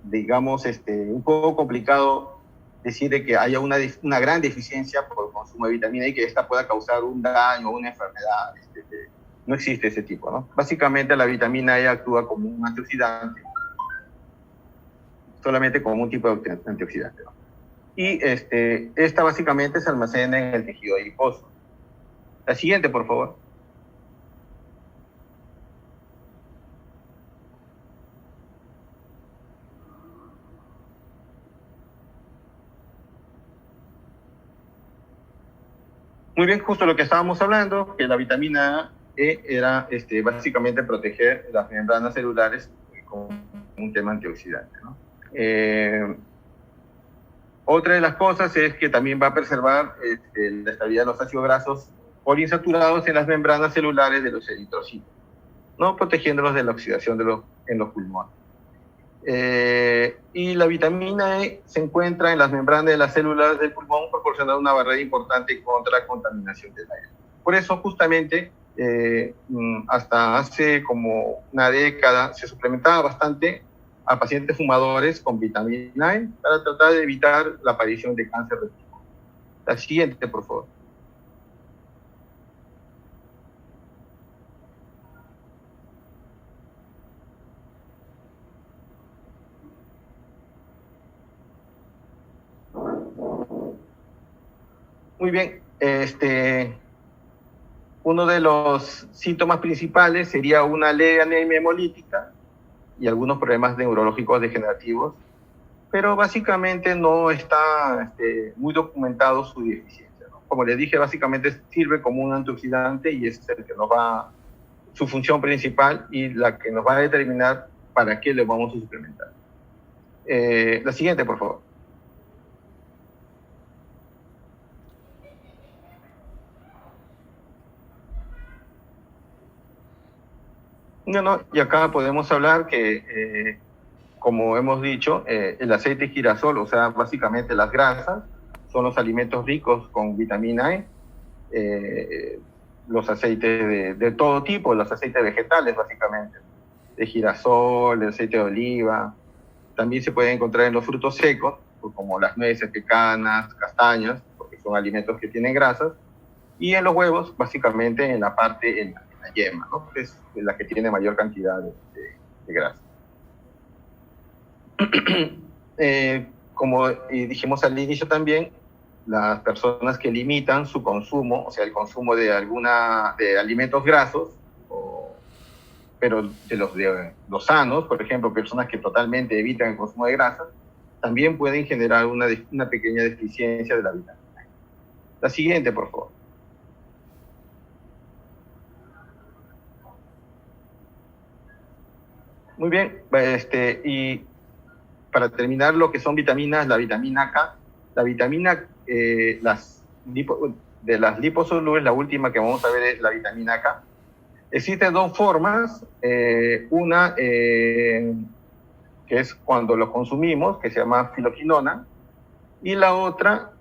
digamos, un poco complicado decir de que haya una gran deficiencia por consumo de vitamina E y que esta pueda causar un daño o una enfermedad. No existe ese tipo, ¿no? Básicamente la vitamina E actúa como un antioxidante, solamente como un tipo de antioxidante, ¿no? Y esta básicamente se almacena en el tejido adiposo. La siguiente, por favor. Muy bien, justo lo que estábamos hablando, que la vitamina E era básicamente proteger las membranas celulares con un tema antioxidante, ¿no? Otra de las cosas es que también va a preservar la estabilidad de los ácidos grasos poliinsaturados en las membranas celulares de los eritrocitos, ¿no? Protegiéndolos de la oxidación en los pulmones. Y la vitamina E se encuentra en las membranas de las células del pulmón, proporcionando una barrera importante contra la contaminación del aire. Por eso, justamente, hasta hace como una década se suplementaba bastante a pacientes fumadores con vitamina E para tratar de evitar la aparición de cáncer de pulmón. La siguiente, por favor. Muy bien, uno de los síntomas principales sería una leve anemia hemolítica y algunos problemas neurológicos degenerativos, pero básicamente no está muy documentado su deficiencia, ¿no? Como les dije, básicamente sirve como un antioxidante y es el que nos va, su función principal y la que nos va a determinar para qué le vamos a suplementar. La siguiente, por favor. No, y acá podemos hablar que, como hemos dicho, el aceite de girasol, o sea, básicamente las grasas, son los alimentos ricos con vitamina E, los aceites de todo tipo, los aceites vegetales, básicamente, de girasol, de aceite de oliva, también se pueden encontrar en los frutos secos, como las nueces, pecanas, castañas, porque son alimentos que tienen grasas, y en los huevos, básicamente en la parte, en la yema, ¿no? Que es la que tiene mayor cantidad de grasa. Como dijimos al inicio también, las personas que limitan su consumo, o sea, el consumo de alimentos grasos, pero de los sanos, por ejemplo, personas que totalmente evitan el consumo de grasa, también pueden generar una pequeña deficiencia de la vitamina. La siguiente, por favor. Muy bien, y para terminar lo que son vitaminas, la vitamina K, la vitamina, de las liposolubles, la última que vamos a ver es la vitamina K. Existen dos formas, una que es cuando lo consumimos, que se llama filoquinona, y la otra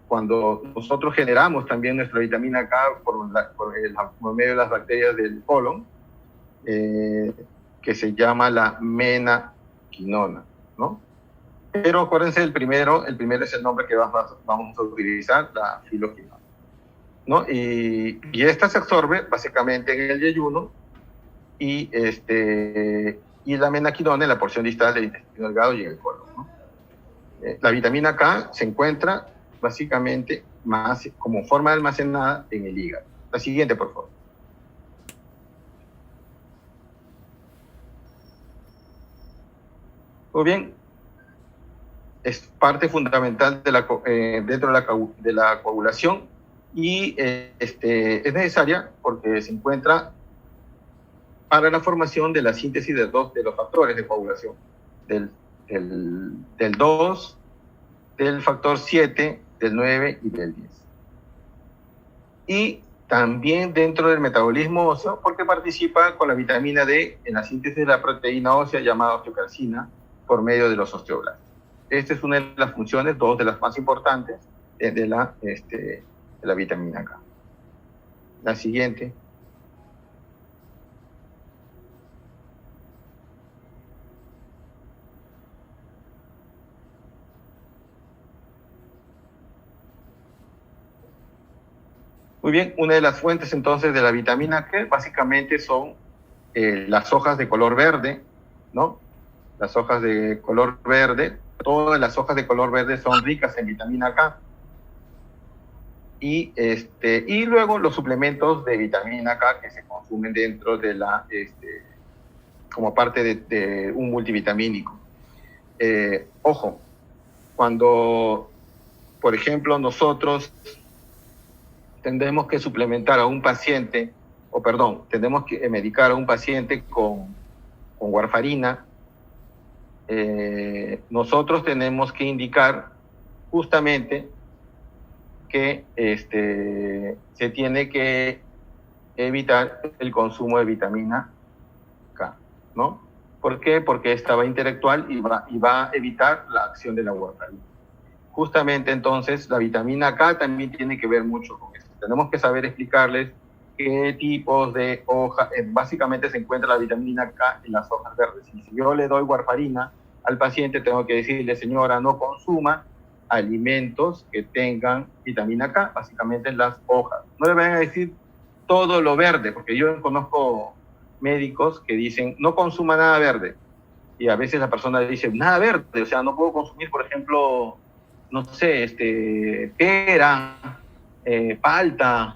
cuando nosotros generamos también nuestra vitamina K por medio de las bacterias del colon, que se llama la menaquinona, ¿no? Pero acuérdense, el primero es el nombre que vamos a utilizar, la filoquinona, ¿no? Y esta se absorbe básicamente en el yeyuno y la menaquinona en la porción distal del intestino delgado y en el colon, ¿no? La vitamina K se encuentra básicamente más como forma almacenada en el hígado. La siguiente, por favor. Muy bien, es parte fundamental dentro de la coagulación y es necesaria porque se encuentra para la formación de la síntesis de los factores de coagulación, del 2, del factor 7, del 9 y del 10. Y también dentro del metabolismo óseo porque participa con la vitamina D en la síntesis de la proteína ósea llamada osteocalcina, por medio de los osteoblastos. Esta es una de las funciones, dos de las más importantes de la vitamina K. La siguiente. Muy bien, una de las fuentes entonces de la vitamina K básicamente son las hojas de color verde, ¿no? Las hojas de color verde, todas las hojas de color verde son ricas en vitamina K. Y luego los suplementos de vitamina K que se consumen dentro de como parte de un multivitamínico. Ojo, cuando, por ejemplo, nosotros tendremos que suplementar a un paciente, tendremos que medicar a un paciente con warfarina, nosotros tenemos que indicar justamente que se tiene que evitar el consumo de vitamina K, ¿no? ¿Por qué? Porque esta va intelectual y va a evitar la acción de la warfarina. Justamente entonces la vitamina K también tiene que ver mucho con esto. Tenemos que saber explicarles qué tipos de hojas, básicamente se encuentra la vitamina K en las hojas verdes. Y si yo le doy warfarina al paciente, tengo que decirle, señora, no consuma alimentos que tengan vitamina K, básicamente en las hojas. No le vayan a decir todo lo verde, porque yo conozco médicos que dicen, no consuma nada verde. Y a veces la persona dice, nada verde, o sea, no puedo consumir, por ejemplo, no sé, pera, palta,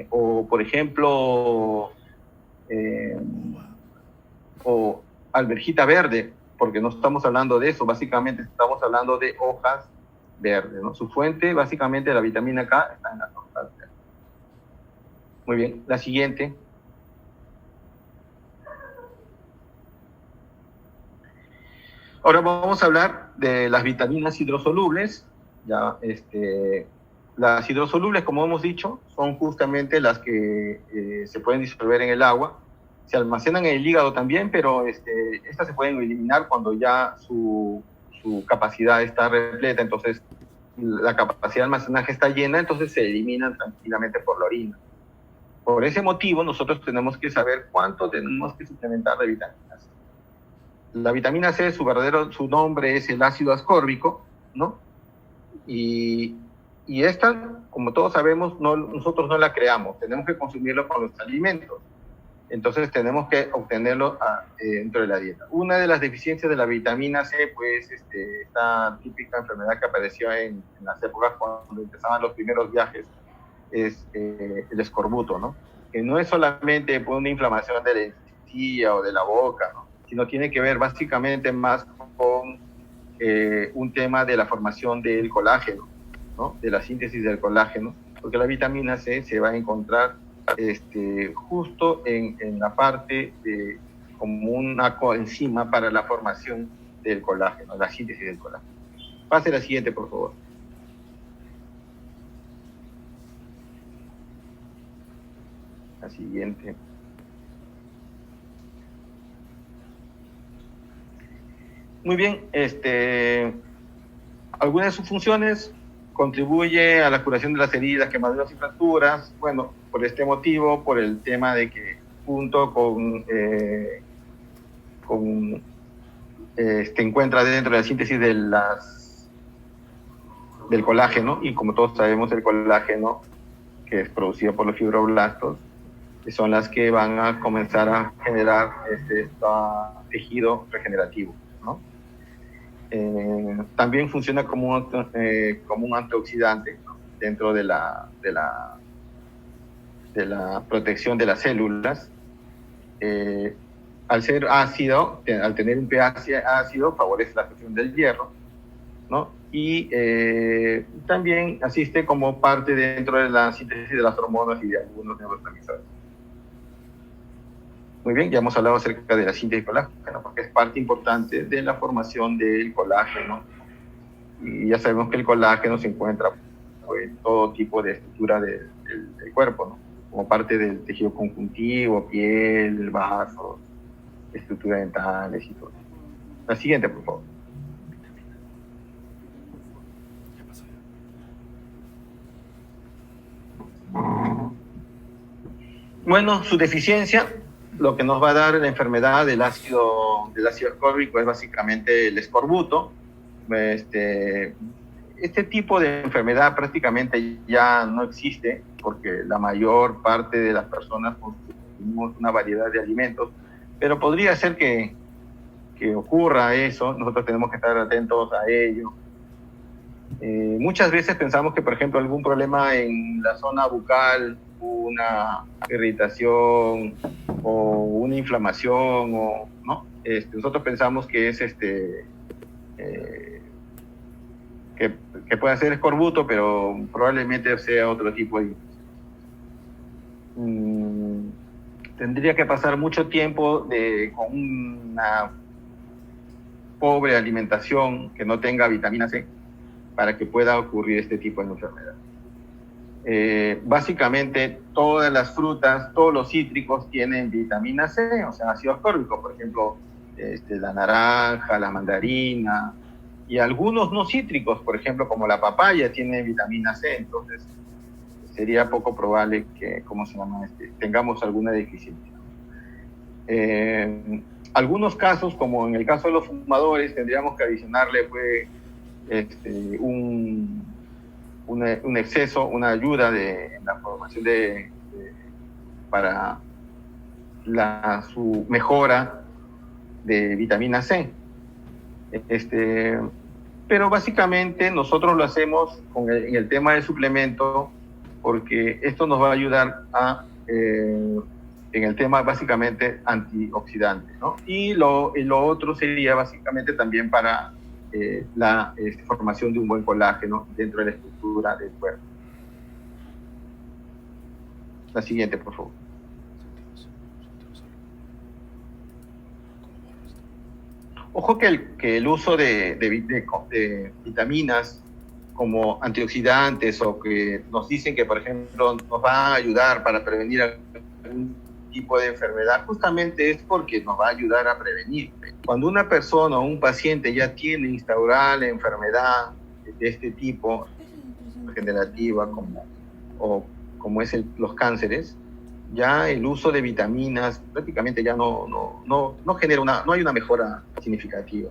o por ejemplo, o alverjita verde, porque no estamos hablando de eso, básicamente estamos hablando de hojas verdes, ¿no? Su fuente, básicamente, de la vitamina K está en las hojas verdes. Muy bien, la siguiente. Ahora vamos a hablar de las vitaminas hidrosolubles. Ya, las hidrosolubles, como hemos dicho, son justamente las que se pueden disolver en el agua. Se almacenan en el hígado también, pero estas se pueden eliminar cuando ya su capacidad está repleta, entonces la capacidad de almacenaje está llena, entonces se eliminan tranquilamente por la orina. Por ese motivo, nosotros tenemos que saber cuánto tenemos que suplementar de vitaminas. La vitamina C, su nombre es el ácido ascórbico, ¿no? Y esta, como todos sabemos, nosotros no la creamos, tenemos que consumirlo con los alimentos. Entonces tenemos que obtenerlo dentro de la dieta. Una de las deficiencias de la vitamina C, pues, esta típica enfermedad que apareció en las épocas cuando empezaban los primeros viajes, es el escorbuto, ¿no? Que no es solamente por una inflamación de la encía o de la boca, ¿no? Sino tiene que ver básicamente más con un tema de la formación del colágeno, ¿no? De la síntesis del colágeno, porque la vitamina C se va a encontrar justo en la parte de como una coenzima para la formación del colágeno, la síntesis del colágeno. Pase la siguiente, por favor. La siguiente. Muy bien, algunas de sus funciones: contribuye a la curación de las heridas, quemaduras y fracturas. Bueno, por este motivo, por el tema de que junto encuentra dentro de la síntesis del colágeno, y como todos sabemos, el colágeno, que es producido por los fibroblastos, son las que van a comenzar a generar este tejido regenerativo, ¿no? También funciona como un antioxidante, ¿no? Dentro de la protección de las células. Al ser ácido, al tener un pH ácido, favorece la absorción del hierro, ¿no? Y también asiste como parte dentro de la síntesis de las hormonas y de algunos neurotransmisores. Muy bien, ya hemos hablado acerca de la síntesis colágeno, porque es parte importante de la formación del colágeno. Y ya sabemos que el colágeno se encuentra en todo tipo de estructura del cuerpo, ¿no? Como parte del tejido conjuntivo, piel, vasos, estructuras dentales y todo. La siguiente, por favor. Bueno, su deficiencia, lo que nos va a dar la enfermedad del ácido ascórbico es básicamente el escorbuto. Este tipo de enfermedad prácticamente ya no existe, porque la mayor parte de las personas consumimos una variedad de alimentos, pero podría ser que ocurra eso. Nosotros tenemos que estar atentos a ello. Muchas veces pensamos que, por ejemplo, algún problema en la zona bucal, una irritación o una inflamación, ¿no? Nosotros pensamos que es que puede ser escorbuto, pero probablemente sea otro tipo de tendría que pasar mucho tiempo con una pobre alimentación que no tenga vitamina C para que pueda ocurrir este tipo de enfermedad. Básicamente todas las frutas, todos los cítricos tienen vitamina C, o sea, ácido ascórbico, por ejemplo, la naranja, la mandarina, y algunos no cítricos, por ejemplo, como la papaya, tiene vitamina C. Entonces, sería poco probable que, tengamos alguna deficiencia. Algunos casos, como en el caso de los fumadores, tendríamos que adicionarle un exceso, una ayuda en la formación para su mejora de vitamina C. Pero básicamente nosotros lo hacemos en el tema del suplemento porque esto nos va a ayudar en el tema básicamente antioxidante, ¿no? Y lo otro sería básicamente también para la formación de un buen colágeno dentro de la estructura del cuerpo. La siguiente, por favor. Ojo que el uso de vitaminas como antioxidantes o que nos dicen que, por ejemplo, nos va a ayudar para prevenir algún tipo de enfermedad, justamente es porque nos va a ayudar a prevenir. Cuando una persona o un paciente ya tiene instaurada la enfermedad de este tipo, degenerativa, como es los cánceres, ya el uso de vitaminas prácticamente ya no genera no hay una mejora significativa.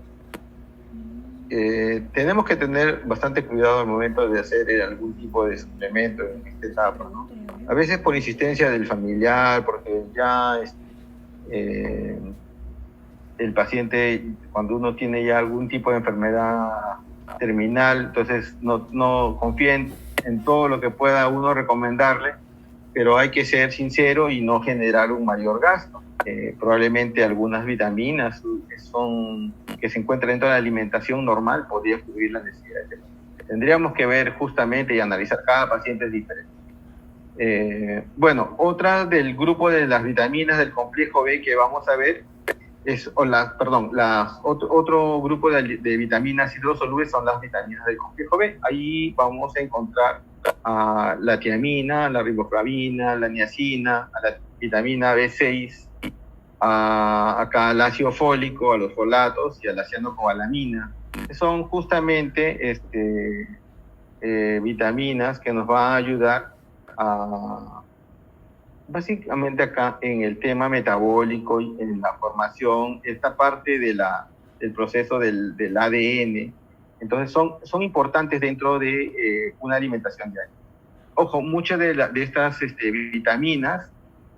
Tenemos que tener bastante cuidado al momento de hacer algún tipo de suplemento en esta etapa, ¿no? A veces por insistencia del familiar, porque ya el paciente, cuando uno tiene ya algún tipo de enfermedad terminal, entonces no confía en todo lo que pueda uno recomendarle, pero hay que ser sincero y no generar un mayor gasto. Probablemente algunas vitaminas que se encuentran dentro de la alimentación normal podría cubrir las necesidades. Tendríamos que ver justamente y analizar cada paciente diferente. Otra del grupo de las vitaminas del complejo B que vamos a ver otro grupo de vitaminas hidrosolubles son las vitaminas del complejo B. Ahí vamos a encontrar a la tiamina, la riboflavina, la niacina, a la vitamina B6, acá al ácido fólico, a los folatos y a la cianocobalamina. Son justamente vitaminas que nos van a ayudar básicamente acá en el tema metabólico y en la formación, esta parte del proceso del ADN. Entonces son importantes dentro de una alimentación diaria. Ojo, muchas de estas vitaminas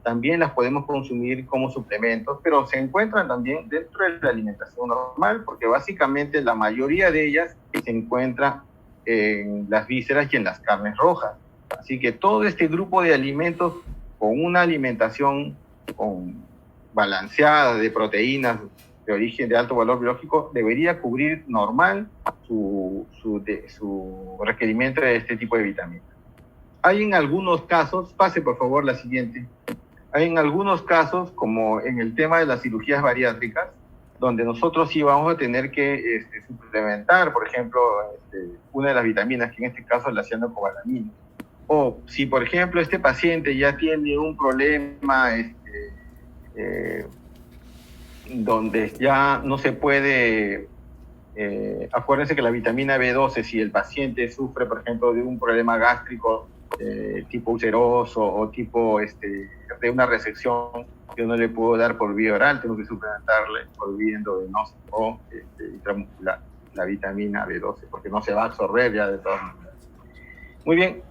también las podemos consumir como suplementos, pero se encuentran también dentro de la alimentación normal, porque básicamente la mayoría de ellas se encuentra en las vísceras y en las carnes rojas. Así que todo este grupo de alimentos con una alimentación balanceada de proteínas de origen de alto valor biológico debería cubrir normal su requerimiento de este tipo de vitaminas. Hay en algunos casos, pase por favor la siguiente, hay en algunos casos, como en el tema de las cirugías bariátricas, donde nosotros sí vamos a tener que suplementar, por ejemplo, una de las vitaminas, que en este caso es la cianocobalamina. O si, por ejemplo, este paciente ya tiene un problema donde ya no se puede, acuérdense que la vitamina B12, si el paciente sufre, por ejemplo, de un problema gástrico tipo ulceroso o tipo de una resección que no le puedo dar por vía oral, tengo que suplementarle por vía endovenosa o intramuscular, la vitamina B12, porque no se va a absorber ya de todas maneras. Muy bien,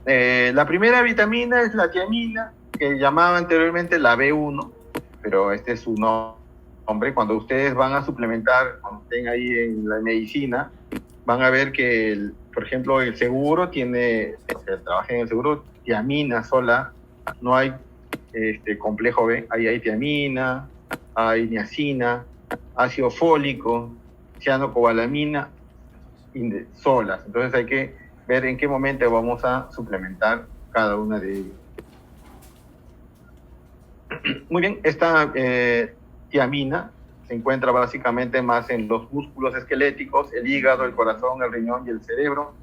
la primera vitamina es la tiamina, que llamaba anteriormente la B1, pero este es su nombre. Cuando ustedes van a suplementar, cuando estén ahí en la medicina, van a ver que, por ejemplo, el seguro tiene, trabaja en el seguro, tiamina sola, no hay complejo B, ahí hay tiamina, hay niacina, ácido fólico, cianocobalamina, solas. Entonces hay que ver en qué momento vamos a suplementar cada una de ellas. Muy bien, esta tiamina se encuentra básicamente más en los músculos esqueléticos, el hígado, el corazón, el riñón y el cerebro,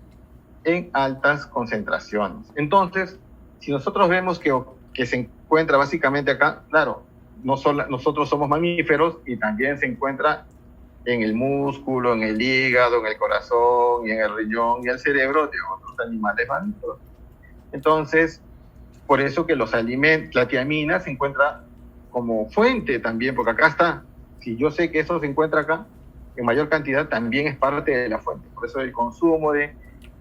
en altas concentraciones. Entonces, si nosotros vemos que se encuentra básicamente acá, claro, nosotros somos mamíferos y también se encuentra en el músculo, en el hígado, en el corazón, y en el riñón y el cerebro de otros animales mamíferos. Entonces, por eso que los alimentos, la tiamina se encuentra como fuente también, porque acá está, si yo sé que eso se encuentra acá, en mayor cantidad también es parte de la fuente. Por eso el consumo de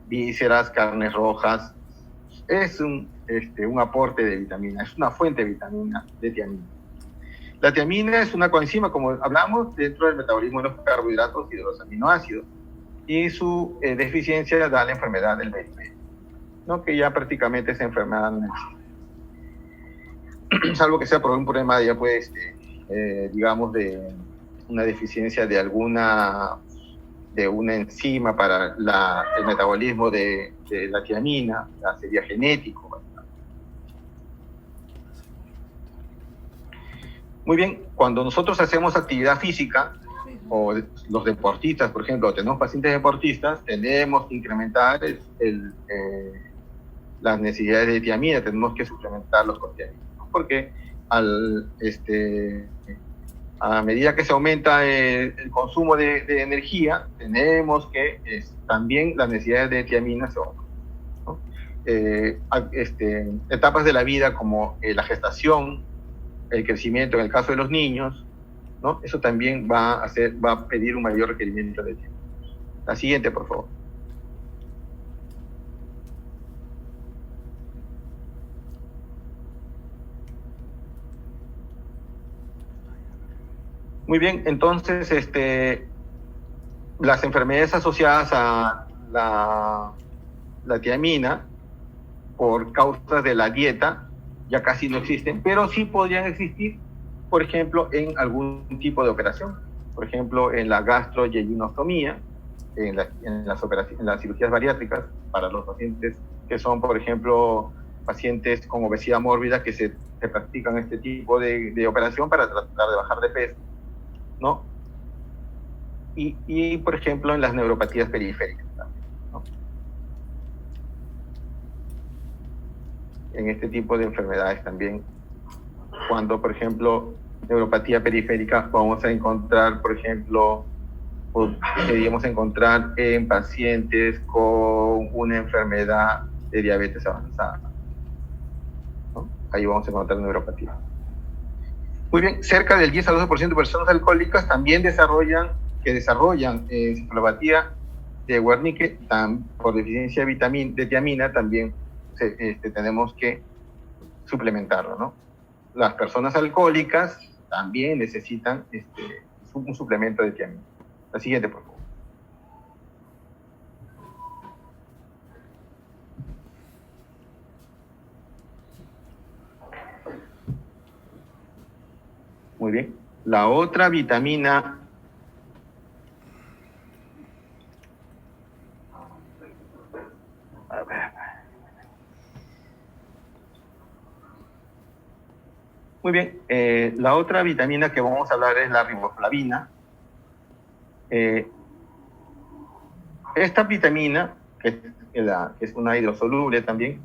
vísceras, carnes rojas, es un aporte de vitamina, es una fuente de vitamina, de tiamina. La tiamina es una coenzima, como hablamos, dentro del metabolismo de los carbohidratos y de los aminoácidos, y su deficiencia da la enfermedad del beriberi, ¿no? Que ya prácticamente esa enfermedad no existe. Salvo que sea por un problema ya pues, digamos, de una deficiencia de una enzima para el metabolismo de la tiamina, ya sería genético. Muy bien, cuando nosotros hacemos actividad física, o los deportistas, por ejemplo, tenemos pacientes deportistas, tenemos que incrementar las necesidades de tiamina, tenemos que suplementarlos con tiamina, porque a medida que se aumenta el consumo de energía, tenemos que también las necesidades de tiamina se aumentan, ¿no? Etapas de la vida como la gestación, el crecimiento en el caso de los niños, ¿no? Eso también va a pedir un mayor requerimiento de tiempo. La siguiente, por favor. Muy bien, entonces las enfermedades asociadas a la tiamina por causas de la dieta ya casi no existen, pero sí podrían existir, por ejemplo, en algún tipo de operación, por ejemplo, en la gastroyejunostomía, en las cirugías bariátricas para los pacientes que son, por ejemplo, pacientes con obesidad mórbida que se practican este tipo de operación para tratar de bajar de peso, ¿no? Y por ejemplo, en las neuropatías periféricas también, ¿no? En este tipo de enfermedades también, cuando, por ejemplo, neuropatía periférica, vamos a encontrar, por ejemplo, podríamos encontrar en pacientes con una enfermedad de diabetes avanzada, ¿no? Ahí vamos a encontrar neuropatía. Muy bien, cerca del 10 a 12% de personas alcohólicas también desarrollan encefalopatía de Wernicke por deficiencia de tiamina, también tenemos que suplementarlo, ¿no? Las personas alcohólicas también necesitan un suplemento de tiamina. La siguiente, por favor. Muy bien. La otra vitamina Muy bien, la otra vitamina que vamos a hablar es la riboflavina. Esta vitamina, que es una hidrosoluble también,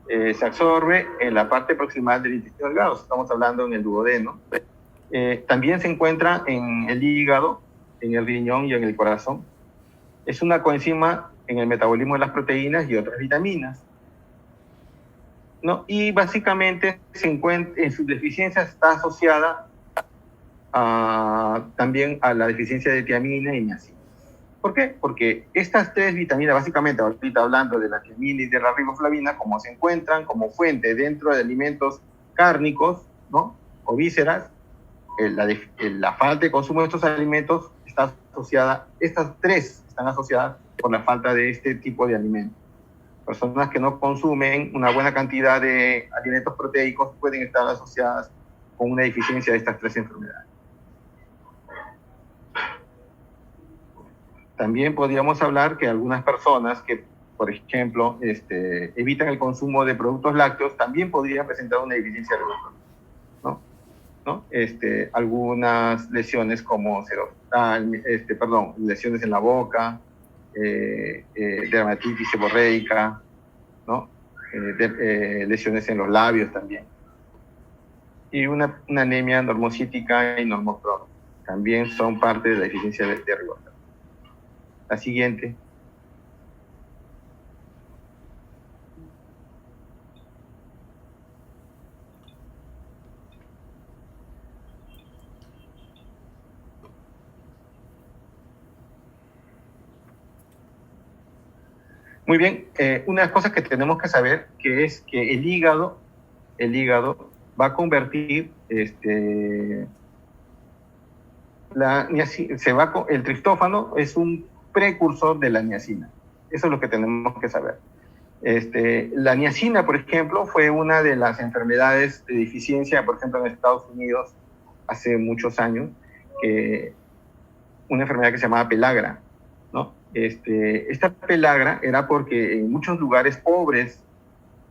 se absorbe en la parte proximal del intestino delgado, estamos hablando en el duodeno. También se encuentra en el hígado, en el riñón y en el corazón. Es una coenzima en el metabolismo de las proteínas y otras vitaminas, ¿no? Y básicamente en su deficiencia está asociada también a la deficiencia de tiamina y niacina. ¿Por qué? Porque estas tres vitaminas, básicamente ahorita hablando de la tiamina y de la riboflavina, como se encuentran como fuente dentro de alimentos cárnicos, ¿no? O vísceras, la falta de consumo de estos alimentos está asociada, estas tres están asociadas por la falta de este tipo de alimentos. Personas que no consumen una buena cantidad de alimentos proteicos pueden estar asociadas con una deficiencia de estas tres enfermedades. También podríamos hablar que algunas personas que, por ejemplo, evitan el consumo de productos lácteos también podrían presentar una deficiencia de riboflavina, ¿no? Algunas lesiones como lesiones en la boca, dermatitis seborreica, ¿no? Lesiones en los labios también. Y una anemia normocítica y normocrónica también son parte de la deficiencia de riboflavina. La siguiente. Muy bien, una de las cosas que tenemos que saber que es que el hígado va a convertir el triptófano es un precursor de la niacina. Eso es lo que tenemos que saber. La niacina, por ejemplo, fue una de las enfermedades de deficiencia, por ejemplo, en Estados Unidos hace muchos años, una enfermedad que se llamaba pelagra, ¿no? Esta pelagra era porque en muchos lugares pobres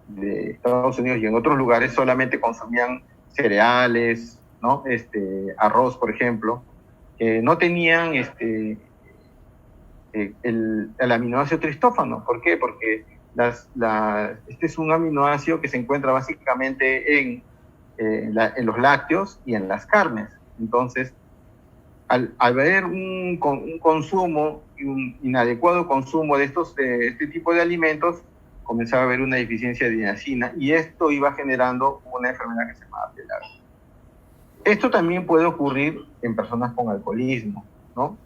de Estados Unidos y en otros lugares solamente consumían cereales, ¿no? Arroz, por ejemplo, que no tenían el aminoácido tristófano. ¿Por qué? Porque este es un aminoácido que se encuentra básicamente en los lácteos y en las carnes. Entonces, al haber un consumo, un inadecuado consumo de este tipo de alimentos, comenzaba a haber una deficiencia de niacina y esto iba generando una enfermedad que se llama pelagra. Esto también puede ocurrir en personas con alcoholismo, ¿no?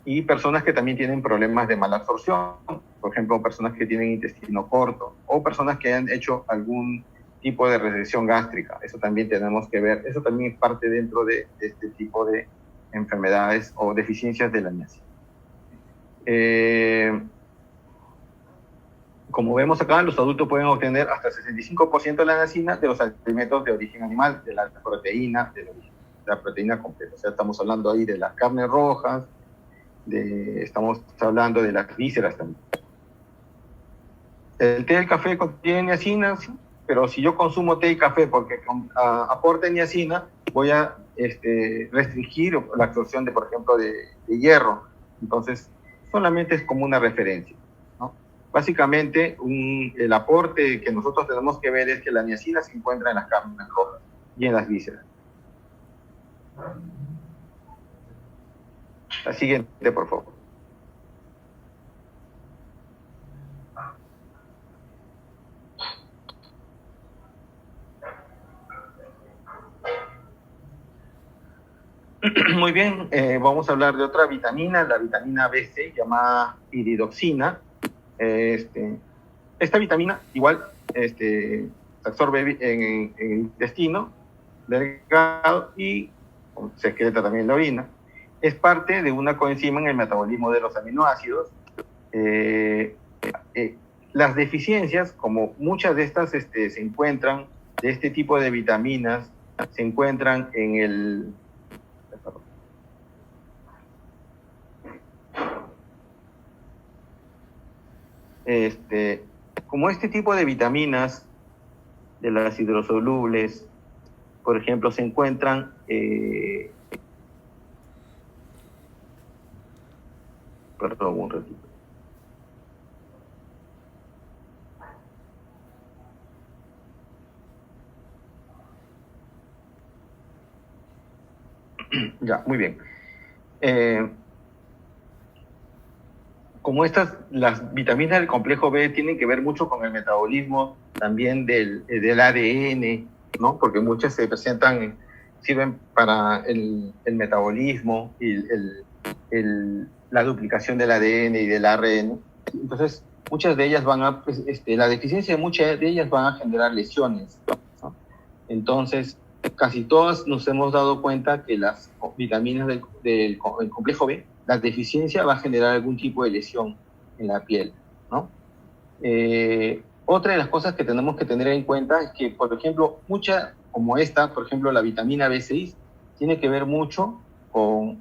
Y personas que también tienen problemas de mala absorción, por ejemplo, personas que tienen intestino corto o personas que han hecho algún tipo de resección gástrica. Eso también tenemos que ver, eso también es parte dentro de este tipo de enfermedades o deficiencias de la niacina. Como vemos acá, los adultos pueden obtener hasta el 65% de la niacina de los alimentos de origen animal, de la proteína, de la proteína completa. O sea, estamos hablando ahí de las carnes rojas, estamos hablando de las vísceras también. El té y el café contienen niacina, sí, pero si yo consumo té y café porque aporte niacina, voy a restringir la absorción de, por ejemplo, de hierro. Entonces, solamente es como una referencia, ¿no? Básicamente, el aporte que nosotros tenemos que ver es que la niacina se encuentra en las carnes rojas y en las vísceras. La siguiente, por favor. Muy bien, vamos a hablar de otra vitamina, la vitamina B6, llamada iridoxina. Esta vitamina igual se absorbe en el intestino delgado y se excreta también en la orina. Es parte de una coenzima en el metabolismo de los aminoácidos. Las deficiencias, como muchas de estas se encuentran, de este tipo de vitaminas, se encuentran en el... como este tipo de vitaminas, de las hidrosolubles, por ejemplo, se encuentran perdón, un ratito. Ya, muy bien. Como las vitaminas del complejo B tienen que ver mucho con el metabolismo también del ADN, ¿no? Porque muchas sirven para el metabolismo y la duplicación del ADN y del ARN. Entonces, muchas de ellas la deficiencia de muchas de ellas van a generar lesiones, ¿no? Entonces, casi todas nos hemos dado cuenta que las vitaminas del complejo B, la deficiencia va a generar algún tipo de lesión en la piel, ¿no? Otra de las cosas que tenemos que tener en cuenta es que, por ejemplo, como esta, por ejemplo, la vitamina B6, tiene que ver mucho con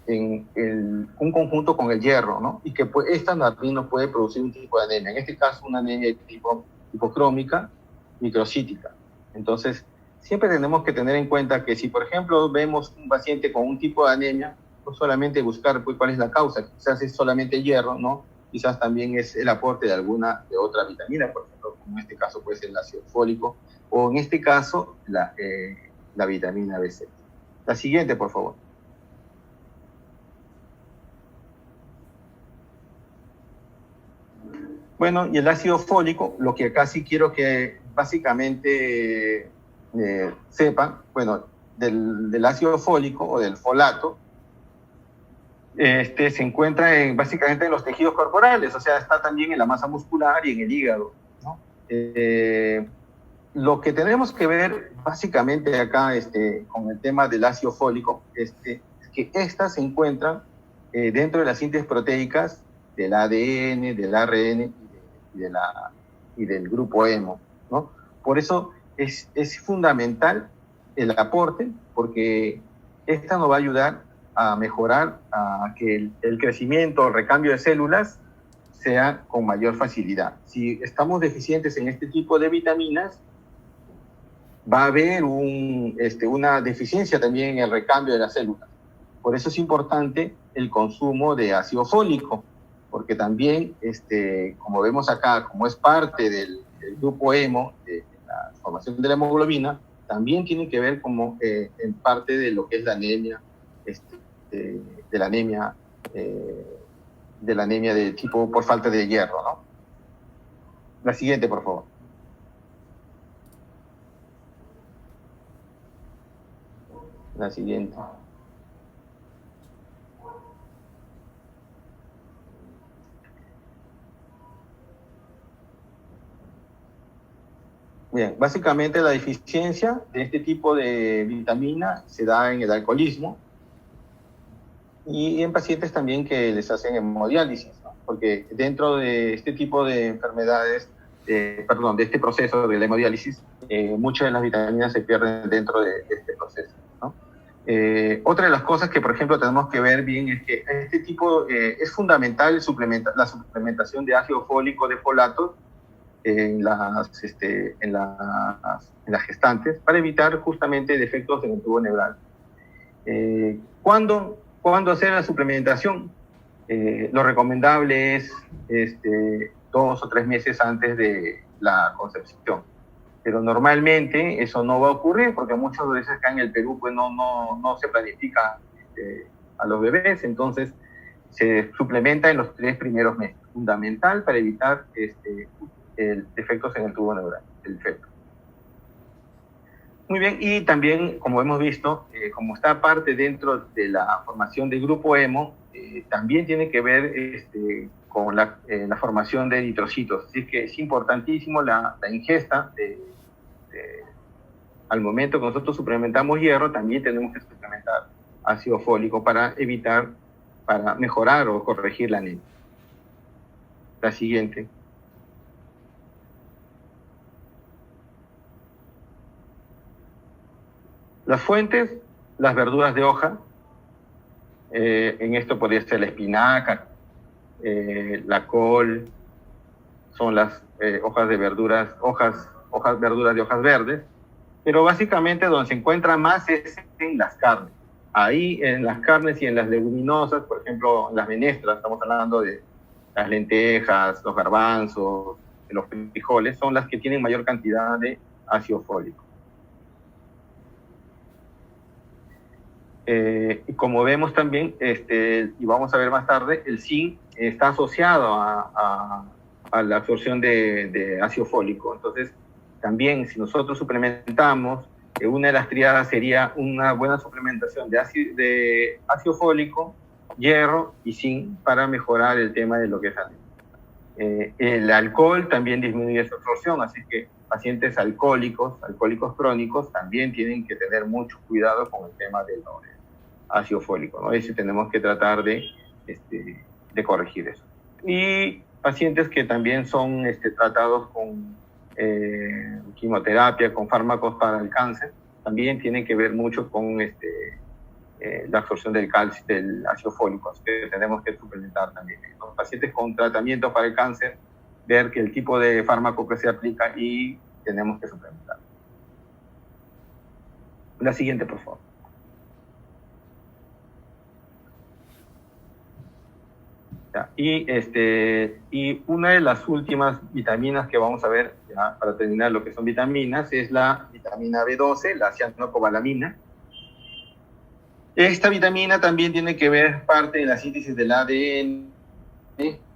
un conjunto con el hierro, ¿no? Y que esta también nos puede producir un tipo de anemia, en este caso una anemia de tipo hipocrómica, microcítica. Entonces, siempre tenemos que tener en cuenta que si, por ejemplo, vemos un paciente con un tipo de anemia, no solamente buscar cuál es la causa, quizás es solamente hierro, ¿no? Quizás también es el aporte de otra vitamina, por ejemplo, como en este caso puede ser el ácido fólico, o en este caso la vitamina B6. La siguiente, por favor. Bueno, y el ácido fólico, lo que acá sí quiero que básicamente sepan, bueno, del ácido fólico o del folato, se encuentra básicamente en los tejidos corporales, o sea, está también en la masa muscular y en el hígado, ¿no? Lo que tenemos que ver básicamente acá con el tema del ácido fólico es que estas se encuentran dentro de las síntesis proteicas del ADN, del ARN y del grupo hemo, ¿no? Por eso es fundamental el aporte, porque esta nos va a ayudar a mejorar, a que el crecimiento, el recambio de células sea con mayor facilidad. Si estamos deficientes en este tipo de vitaminas, va a haber una deficiencia también en el recambio de las células. Por eso es importante el consumo de ácido fólico, porque también, como vemos acá, como es parte del grupo hemo, de la formación de la hemoglobina, también tiene que ver como en parte de lo que es la anemia, de la anemia de tipo por falta de hierro, ¿no? La siguiente, por favor. La siguiente. Bien, básicamente la deficiencia de este tipo de vitamina se da en el alcoholismo y en pacientes también que les hacen hemodiálisis, ¿no? Porque dentro de este tipo de enfermedades, de este proceso de la hemodiálisis, muchas de las vitaminas se pierden dentro de este proceso, ¿no? Otra de las cosas que, por ejemplo, tenemos que ver bien es que es fundamental la suplementación de ácido fólico, de folatos, en las gestantes, para evitar justamente defectos en el tubo neural. ¿Cuándo hacer la suplementación? Lo recomendable es 2 o 3 meses antes de la concepción. Pero normalmente eso no va a ocurrir porque muchas veces acá en el Perú pues no se planifica a los bebés, entonces se suplementa en los 3 primeros meses. Fundamental para evitar defectos en el tubo neural, el feto. Muy bien, y también, como hemos visto, como está parte dentro de la formación del grupo hemo, también tiene que ver con la formación de eritrocitos. Así que es importantísimo la ingesta al momento que nosotros suplementamos hierro, también tenemos que suplementar ácido fólico para mejorar o corregir la anemia. La siguiente. Las fuentes, las verduras de hoja, en esto podría ser la espinaca, la col, son las hojas de verduras de hojas verdes, pero básicamente donde se encuentra más es en las carnes. Ahí en las carnes y en las leguminosas, por ejemplo, en las menestras, estamos hablando de las lentejas, los garbanzos, los frijoles, son las que tienen mayor cantidad de ácido fólico. Y como vemos también, y vamos a ver más tarde, el zinc está asociado a la absorción de ácido fólico. Entonces, también si nosotros suplementamos, una de las triadas sería una buena suplementación de ácido fólico, hierro y zinc para mejorar el tema de lo que es anemia. El alcohol también disminuye su absorción, así que pacientes alcohólicos crónicos, también tienen que tener mucho cuidado con el tema del ácido fólico, ¿no? Y tenemos que tratar de corregir eso. Y pacientes que también son tratados con quimioterapia, con fármacos para el cáncer, también tienen que ver mucho con la absorción del calcio, del ácido fólico, así que tenemos que suplementar también. Los pacientes con tratamiento para el cáncer, ver que el tipo de fármaco que se aplica y tenemos que suplementar. La siguiente, por favor. Y una de las últimas vitaminas que vamos a ver, ya, para terminar lo que son vitaminas, es la vitamina B12, la cianocobalamina. Esta vitamina también tiene que ver parte de la síntesis del ADN,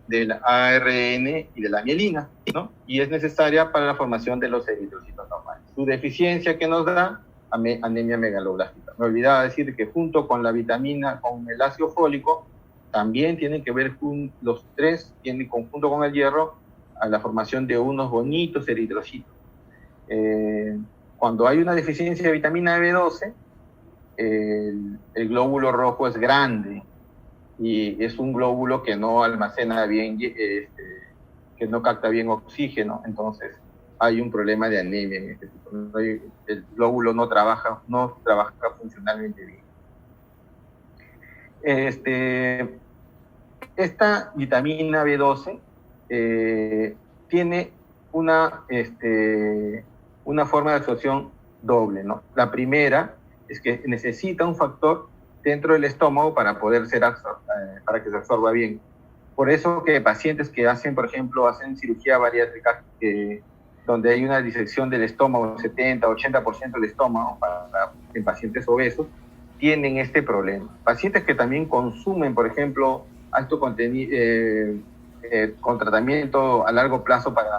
del ARN y de la mielina, ¿no? Y es necesaria para la formación de los eritrocitos normales. Su deficiencia que nos da anemia megaloblástica. Me olvidaba decir que junto con la vitamina, con el ácido fólico, también tienen que ver los tres, tienen conjunto con el hierro, a la formación de unos bonitos eritrocitos. Cuando hay una deficiencia de vitamina B12, el glóbulo rojo es grande y es un glóbulo que no almacena bien, que no capta bien oxígeno, entonces hay un problema de anemia en este tipo. El glóbulo no trabaja funcionalmente bien. Esta vitamina B12 tiene una forma de absorción doble, ¿no? La primera es que necesita un factor dentro del estómago para poder para que se absorba bien. Por eso que pacientes que hacen, por ejemplo, hacen cirugía bariátrica, donde hay una disección del estómago, 70-80% del estómago, en pacientes obesos, tienen este problema. Pacientes que también consumen, por ejemplo, alto contenido, con tratamiento a largo plazo para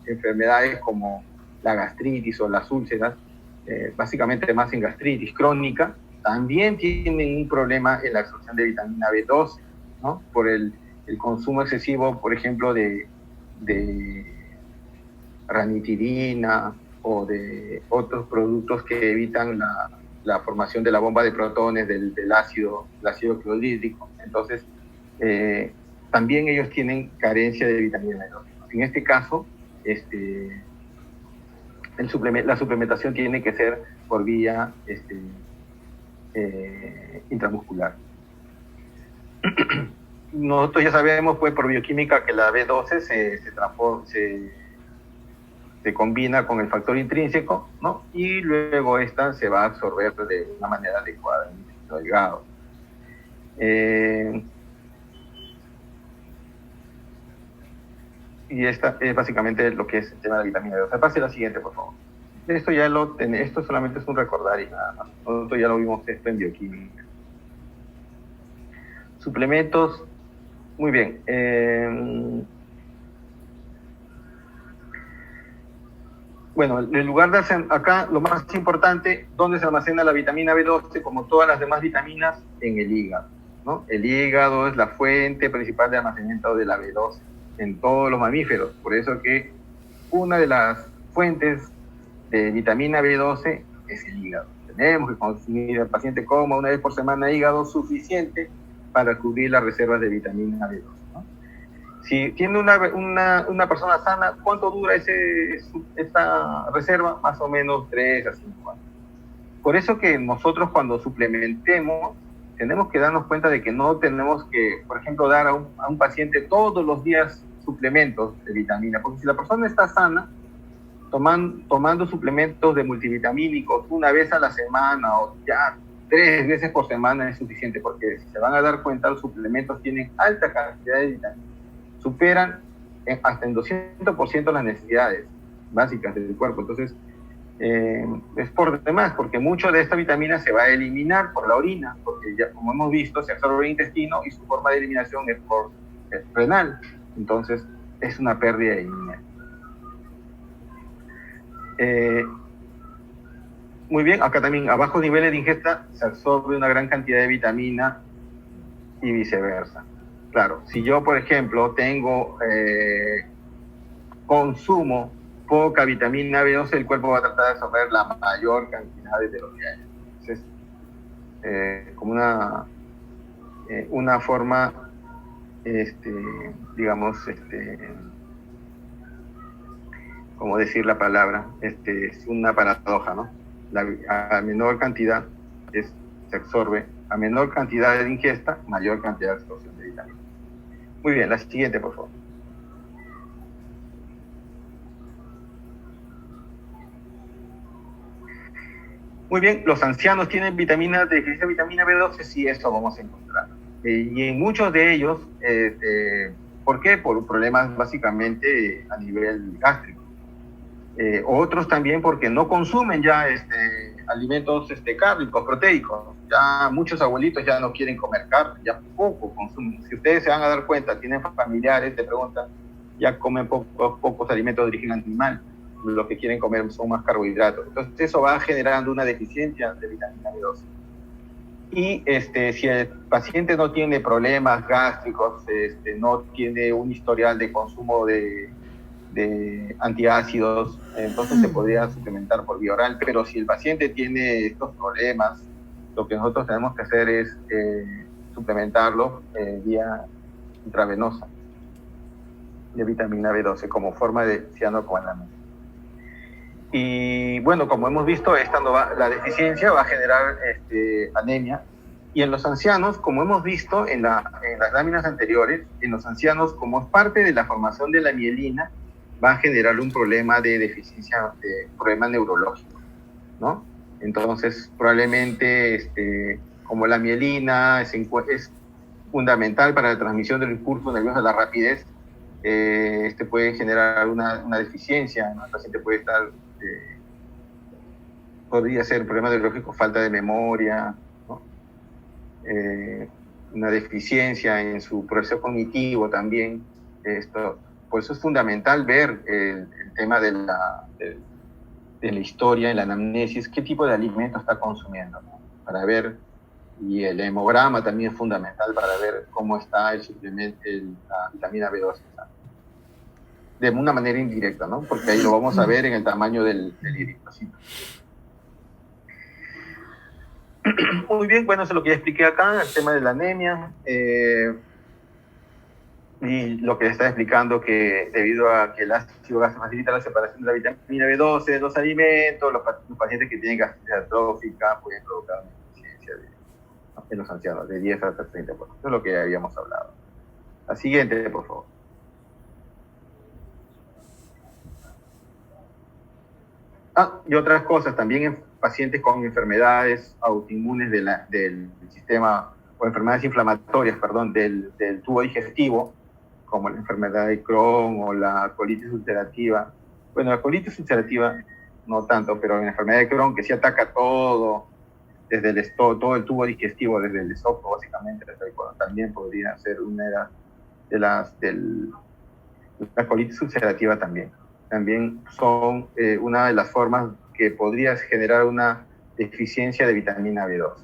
enfermedades como la gastritis o las úlceras, básicamente más en gastritis crónica, también tienen un problema en la absorción de vitamina B12, ¿no? Por el consumo excesivo, por ejemplo, de ranitidina o de otros productos que evitan la formación de la bomba de protones del ácido clorhídrico. Entonces, también ellos tienen carencia de vitamina B12. En este caso, la suplementación tiene que ser por vía intramuscular. Nosotros ya sabemos, pues, por bioquímica que la B12 se combina con el factor intrínseco, ¿no? Y luego esta se va a absorber de una manera adecuada en el intestino delgado. Y esta es básicamente lo que es el tema de la vitamina B12. Pase la siguiente, por favor. Esto solamente es un recordar y nada más. Nosotros ya lo vimos esto en bioquímica. Suplementos, muy bien. Bueno, en lugar de hacer acá, lo más importante, ¿dónde se almacena la vitamina B12? Como todas las demás vitaminas, en el hígado, ¿no? El hígado es la fuente principal de almacenamiento de la B12 en todos los mamíferos. Por eso que una de las fuentes de vitamina B12 es el hígado. Tenemos que consumir, el paciente coma una vez por semana hígado suficiente para cubrir las reservas de vitamina B12, ¿no? Si tiene una persona sana, ¿cuánto dura esta reserva? Más o menos 3 a 5 años. Por eso que nosotros cuando suplementemos, tenemos que darnos cuenta de que no tenemos que, por ejemplo, dar a un paciente todos los días suplementos de vitamina, porque si la persona está sana, tomando suplementos de multivitamínicos una vez a la semana o ya 3 veces por semana es suficiente, porque si se van a dar cuenta, los suplementos tienen alta cantidad de vitaminas, superan hasta en 200% las necesidades básicas del cuerpo. Entonces, es por demás, porque mucho de esta vitamina se va a eliminar por la orina, porque ya, como hemos visto, se absorbe en el intestino y su forma de eliminación es por renal. Entonces, es una pérdida de dinero. Muy bien, acá también a bajos niveles de ingesta se absorbe una gran cantidad de vitamina y viceversa. Claro, si yo, por ejemplo, consumo poca vitamina B12, el cuerpo va a tratar de absorber la mayor cantidad de lo que hay. Entonces, como una forma, digamos, ¿cómo decir la palabra? Es una paradoja, ¿no? A menor cantidad se absorbe, a menor cantidad de ingesta, mayor cantidad de absorción de vitamina. Muy bien, la siguiente, por favor. Muy bien, los ancianos tienen deficiencia de vitamina B12, sí, eso vamos a encontrar. Y en muchos de ellos, ¿por qué? Por problemas básicamente a nivel gástrico. Otros también porque no consumen ya alimentos cárnicos, proteicos. Ya muchos abuelitos ya no quieren comer carne, ya poco consumen. Si ustedes se van a dar cuenta, tienen familiares, te preguntan, ya comen pocos alimentos de origen animal. Lo que quieren comer son más carbohidratos. Entonces eso va generando una deficiencia de vitamina B12. Y si el paciente no tiene problemas gástricos, no tiene un historial de consumo de antiácidos, entonces se podría suplementar por vía oral. Pero si el paciente tiene estos problemas, lo que nosotros tenemos que hacer es suplementarlo vía intravenosa de vitamina B12 como forma de cianocobalamina. Y bueno, como hemos visto, la deficiencia va a generar anemia. Y en los ancianos, como hemos visto en las láminas anteriores, en los ancianos, como es parte de la formación de la mielina, va a generar un problema de deficiencia, problema neurológico, ¿no? Entonces, probablemente, como la mielina es fundamental para la transmisión del impulso nervioso, la rapidez, puede generar una deficiencia, ¿no? El paciente puede podría ser problema neurológico, falta de memoria, ¿no? Una deficiencia en su proceso cognitivo también. Por eso es fundamental ver el tema de la historia, en la anamnesis, qué tipo de alimento está consumiendo, ¿no? Para ver, y el hemograma también es fundamental para ver cómo está el suplemento, la vitamina B12, ¿no? De una manera indirecta, ¿no? Porque ahí lo vamos a ver en el tamaño del eritrocito. Muy bien, bueno, eso es lo que ya expliqué acá, el tema de la anemia. Y lo que está explicando que debido a que el ácido gástrico facilita la separación de la vitamina B12 de los alimentos, los pacientes que tienen gastritis atrófica pueden provocar una deficiencia en los ancianos de 10 hasta 30%. Eso es lo que habíamos hablado. La siguiente, por favor. Y otras cosas, también en pacientes con enfermedades autoinmunes del sistema, o enfermedades inflamatorias, perdón, del tubo digestivo, como la enfermedad de Crohn o la colitis ulcerativa. Bueno, la colitis ulcerativa no tanto, pero en la enfermedad de Crohn, que sí ataca todo, desde todo el tubo digestivo, desde el esófago básicamente, también podría ser una de la colitis ulcerativa también. También son una de las formas que podría generar una deficiencia de vitamina B12.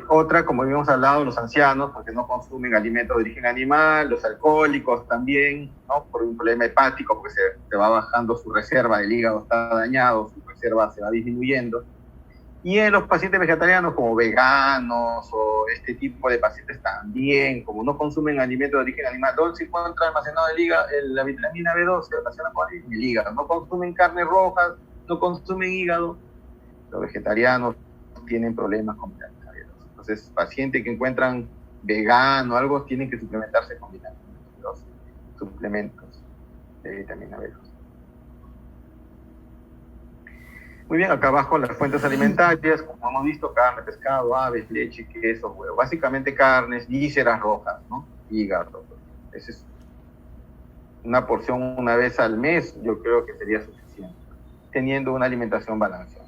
Otra, como habíamos hablado, los ancianos, porque no consumen alimentos de origen animal, los alcohólicos también, ¿no? Por un problema hepático, porque se va bajando su reserva, el hígado está dañado, su reserva se va disminuyendo. Y en los pacientes vegetarianos, como veganos o este tipo de pacientes también, como no consumen alimentos de origen animal, ¿dónde se encuentra almacenado la vitamina B12 relacionada con el hígado? No consumen carnes rojas, no consumen hígado. Los vegetarianos tienen problemas con vitamina B12. Entonces, pacientes que encuentran vegano, algo, tienen que suplementarse con vitamina B12, suplementos de vitamina B12. Muy bien, acá abajo las fuentes alimentarias, como hemos visto, carne, pescado, aves, leche, queso, huevo. Básicamente carnes, vísceras rojas, ¿no? Hígado. Esa es una porción una vez al mes, yo creo que sería suficiente, teniendo una alimentación balanceada.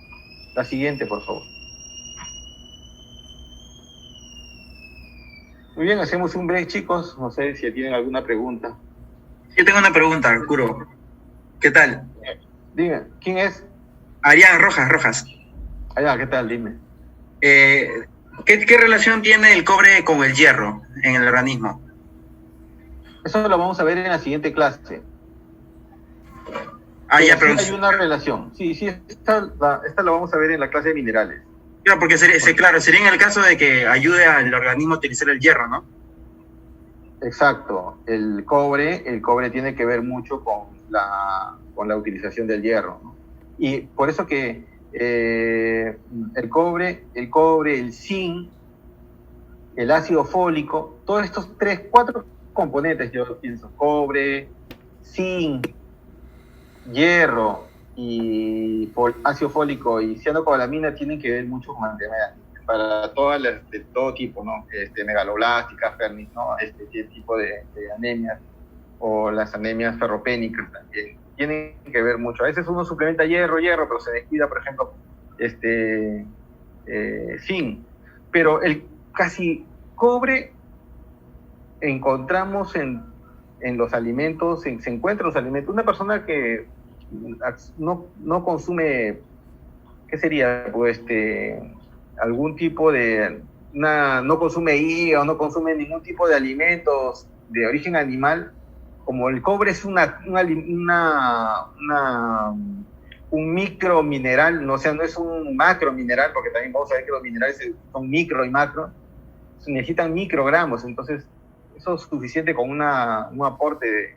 La siguiente, por favor. Muy bien, hacemos un break, chicos. No sé si tienen alguna pregunta. Yo tengo una pregunta, Arturo. ¿Qué tal? Dime, ¿quién es? Arián Rojas. Allá, ¿qué tal? Dime. ¿Qué relación tiene el cobre con el hierro en el organismo? Eso lo vamos a ver en la siguiente clase. Pero sí hay una relación. Sí, esta la vamos a ver en la clase de minerales. Claro, porque sería en el caso de que ayude al organismo a utilizar el hierro, ¿no? Exacto. El cobre tiene que ver mucho con la utilización del hierro, ¿no? Y por eso que el cobre, el zinc, el ácido fólico, todos estos 4 componentes, yo pienso, cobre, zinc, hierro y ácido fólico y cianocobalamina tienen que ver mucho con anemia, para todas las de todo tipo, ¿no? Megaloblásticas, Fernis, ¿no? Este tipo de anemias, o las anemias ferropénicas también. Tienen que ver mucho. A veces uno suplementa hierro, pero se descuida, por ejemplo, zinc. Pero el casi cobre encontramos en los alimentos, se encuentra en los alimentos. Una persona que no consume ¿qué sería? Pues algún tipo de, no consume hígado, no consume ningún tipo de alimentos de origen animal. Como el cobre es un micromineral, no, o sea, no es un macromineral, porque también vamos a ver que los minerales son micro y macro, necesitan microgramos, entonces eso es suficiente con un aporte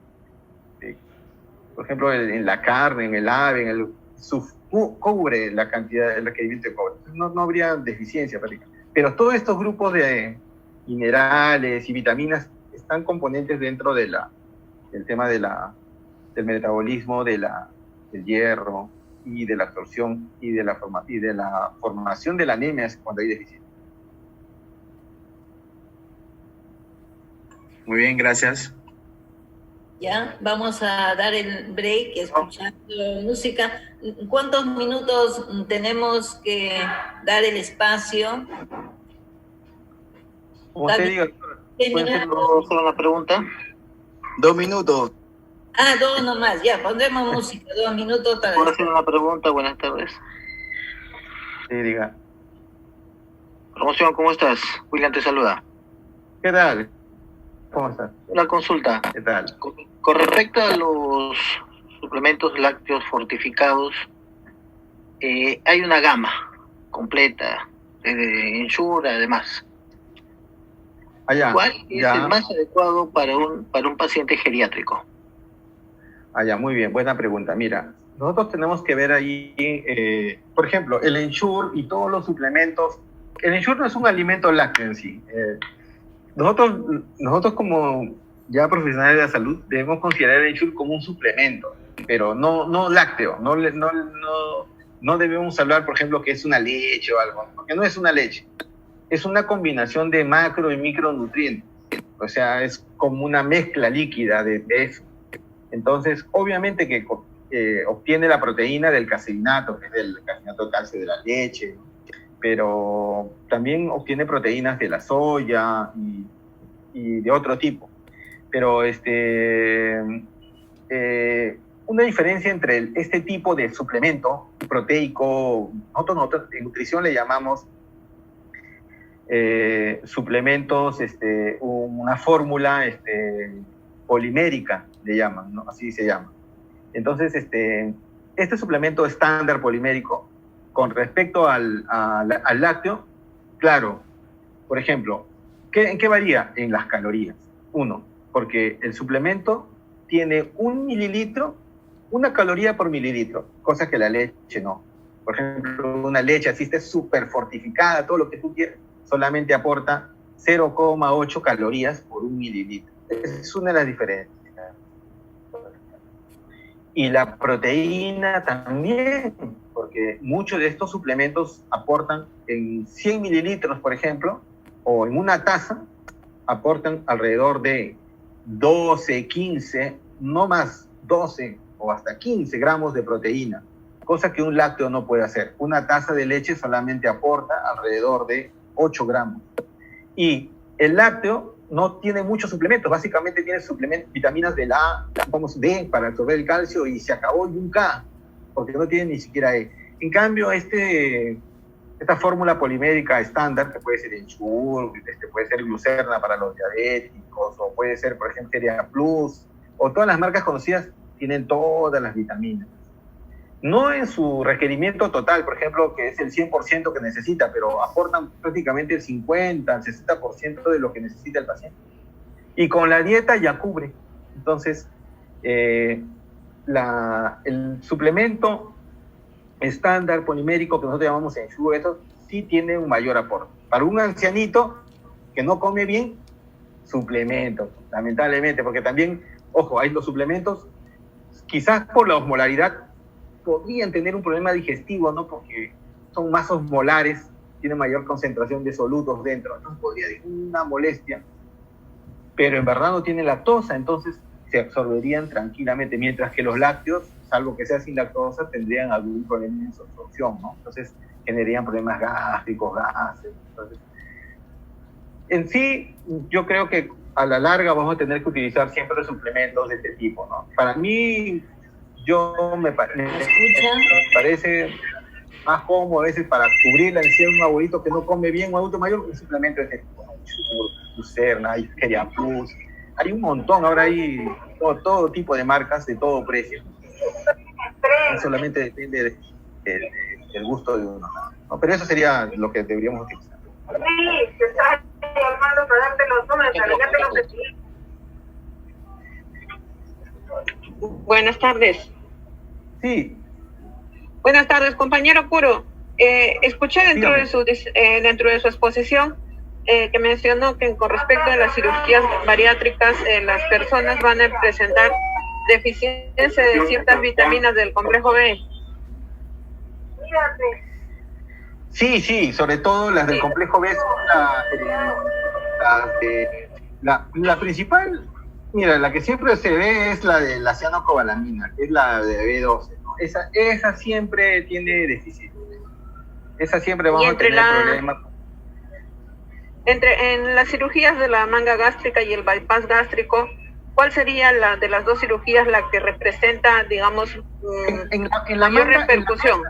por ejemplo, en la carne, en el ave, cubre la cantidad, el requerimiento de cobre. No habría deficiencia prácticamente. Pero todos estos grupos de minerales y vitaminas están componentes dentro del tema del metabolismo, del hierro y de la absorción y de la formación de la anemia cuando hay deficiencia. Muy bien, gracias. Ya, vamos a dar el break escuchando música. ¿Cuántos minutos tenemos que dar el espacio? Como usted diga, ¿puede hacer una pregunta? 2 minutos. 2 nomás, ya, pondremos música, 2 minutos para... ¿Puedo hacer una pregunta? Buenas tardes. Sí, diga. Promoción, ¿cómo estás? William te saluda. ¿Qué tal? ¿Cómo estás? Una consulta. ¿Qué tal? Con respecto a los suplementos lácteos fortificados, hay una gama completa de Ensure, además. ¿Cuál es el más adecuado para un paciente geriátrico? Muy bien, buena pregunta. Mira, nosotros tenemos que ver ahí, por ejemplo, el Ensure y todos los suplementos. El Ensure no es un alimento lácteo en sí. Nosotros como ya profesionales de la salud debemos considerar el Ensure como un suplemento, pero no lácteo. No debemos hablar, por ejemplo, que es una leche o algo, porque no es una leche. Es una combinación de macro y micronutrientes. O sea, es como una mezcla líquida de eso. Entonces, obviamente que obtiene la proteína del caseinato, que es el caseinato de calcio de la leche, pero también obtiene proteínas de la soya y de otro tipo. Pero una diferencia entre este tipo de suplemento proteico, nosotros en nutrición le llamamos suplementos, una fórmula polimérica, le llaman, ¿no? Así se llama. Entonces, este suplemento estándar polimérico, con respecto al lácteo, claro, por ejemplo, ¿en qué varía? En las calorías. 1, porque el suplemento tiene 1 mililitro, 1 caloría por mililitro, cosa que la leche no. Por ejemplo, una leche así esté súper fortificada, todo lo que tú quieras, solamente aporta 0,8 calorías por 1 mililitro. Es una de las diferencias. Y la proteína también, porque muchos de estos suplementos aportan en 100 mililitros, por ejemplo, o en una taza, aportan alrededor de 12, 15, no más, 12 o hasta 15 gramos de proteína, cosa que un lácteo no puede hacer. Una taza de leche solamente aporta alrededor de 8 gramos. Y el lácteo no tiene muchos suplementos, básicamente tiene vitaminas de la D para absorber el calcio y se acabó, y un K, porque no tiene ni siquiera E. En cambio, esta fórmula polimérica estándar, que puede ser Ensure, puede ser Glucerna para los diabéticos, o puede ser, por ejemplo, Keria Plus, o todas las marcas conocidas tienen todas las vitaminas. No en su requerimiento total, por ejemplo, que es el 100% que necesita, pero aportan prácticamente el 50, el 60% de lo que necesita el paciente. Y con la dieta ya cubre. Entonces, el suplemento estándar polimérico que nosotros llamamos Ensure, eso sí tiene un mayor aporte. Para un ancianito que no come bien, suplemento, lamentablemente, porque también, ojo, hay los suplementos, quizás por la osmolaridad, podrían tener un problema digestivo, ¿no? Porque son más osmolares, tienen mayor concentración de solutos dentro, entonces podría ser una molestia, pero en verdad no tienen lactosa, entonces se absorberían tranquilamente, mientras que los lácteos, salvo que sea sin lactosa, tendrían algún problema en su absorción, ¿no? Entonces generarían problemas gástricos, gases. Entonces, en sí, yo creo que a la larga vamos a tener que utilizar siempre suplementos de este tipo, ¿no? Para mí, me parece más cómodo a veces para cubrir la necesidad de un abuelito que no come bien, un adulto mayor, que simplemente es Lucerna, hay Feria Plus, hay un montón, ahora hay todo tipo de marcas de todo precio. No solamente depende del gusto de uno, ¿no? Pero eso sería lo que deberíamos utilizar. Sí, te está llamando para darte los números, para darte los detalles. Buenas tardes. Sí. Buenas tardes, compañero Curo. Escuché dentro de su exposición que mencionó que con respecto a las cirugías bariátricas, las personas van a presentar deficiencia de ciertas vitaminas del complejo B. Sí, sobre todo las del complejo B son la principal. Mira, la que siempre se ve es la de la cianocobalamina, que es la de B12, ¿no? Esa siempre tiene deficiencia. Esa siempre vamos a tener problemas. En las cirugías de la manga gástrica y el bypass gástrico, ¿cuál sería la de las dos cirugías la que representa, digamos, en la mayor manga, repercusión?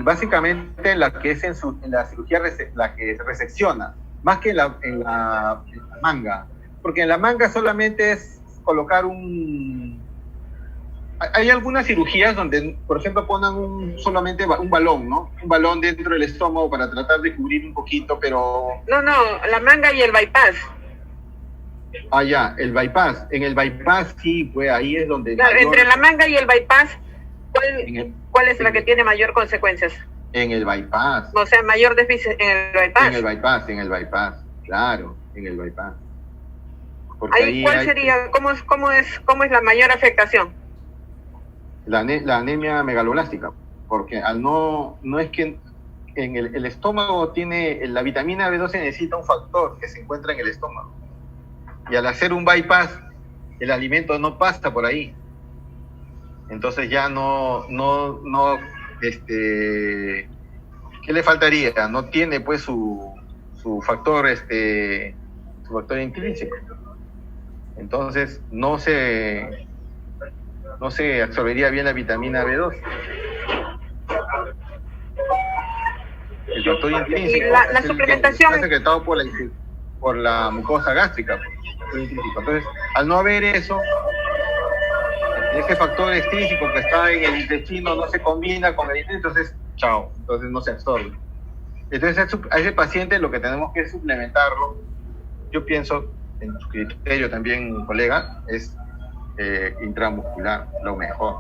Básicamente la que es en la cirugía, la que resecciona, más que en la manga. Porque en la manga solamente es colocar Hay algunas cirugías donde, por ejemplo, ponen solamente un balón, ¿no? Un balón dentro del estómago para tratar de cubrir un poquito, pero... No, la manga y el bypass. Ah, ya, el bypass. En el bypass sí, pues ahí es donde... Claro, entre la manga y el bypass, ¿cuál es la que tiene mayor consecuencias? En el bypass. O sea, mayor déficit en el bypass. En el bypass, claro, en el bypass. Porque ahí ¿cuál sería, cómo es la mayor afectación? La anemia megaloblástica, porque no es que en el estómago tiene, la vitamina B12 necesita un factor que se encuentra en el estómago, y al hacer un bypass, el alimento no pasa por ahí, entonces ya ¿qué le faltaría? No tiene pues su factor, su factor intrínseco, entonces no se absorbería bien la vitamina B12. El factor intrínseco la suplementación está secretado por la mucosa gástrica. Entonces, al no haber eso, ese factor extrínseco que está en el intestino no se combina con el intestino, entonces, chao, entonces no se absorbe. Entonces, a ese paciente lo que tenemos que suplementarlo, yo pienso, en su criterio también, colega, es intramuscular, lo mejor.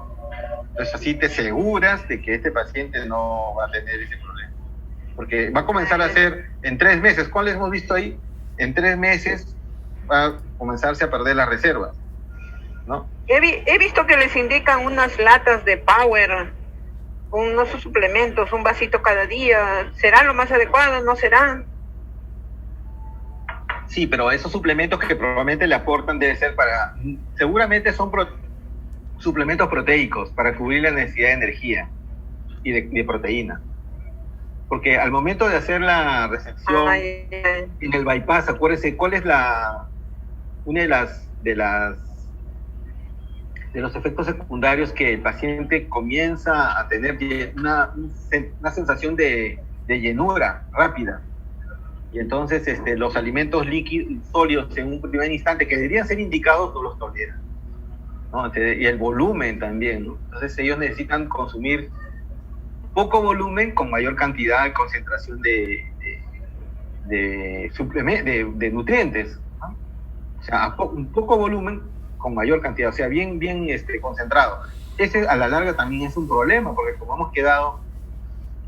Entonces así te aseguras de que este paciente no va a tener ese problema. Porque va a comenzar a hacer en 3 meses, ¿cuál hemos visto ahí? En 3 meses va a comenzarse a perder las reservas, ¿no? He visto que les indican unas latas de Power, unos suplementos, un vasito cada día. ¿Será lo más adecuado? ¿No será? Sí, pero esos suplementos que probablemente le aportan seguramente son suplementos proteicos para cubrir la necesidad de energía y de proteína. Porque al momento de hacer la resección en el bypass, acuérdense, ¿cuál es una de los efectos secundarios que el paciente comienza a tener una sensación de llenura rápida? Y entonces los alimentos líquidos, sólidos en un primer instante que deberían ser indicados no los toleran, ¿no? Y el volumen también, ¿no? Entonces ellos necesitan consumir poco volumen con mayor cantidad de concentración de nutrientes, ¿no? O sea, un poco volumen con mayor cantidad, o sea, bien concentrado. Ese a la larga también es un problema, porque como hemos quedado,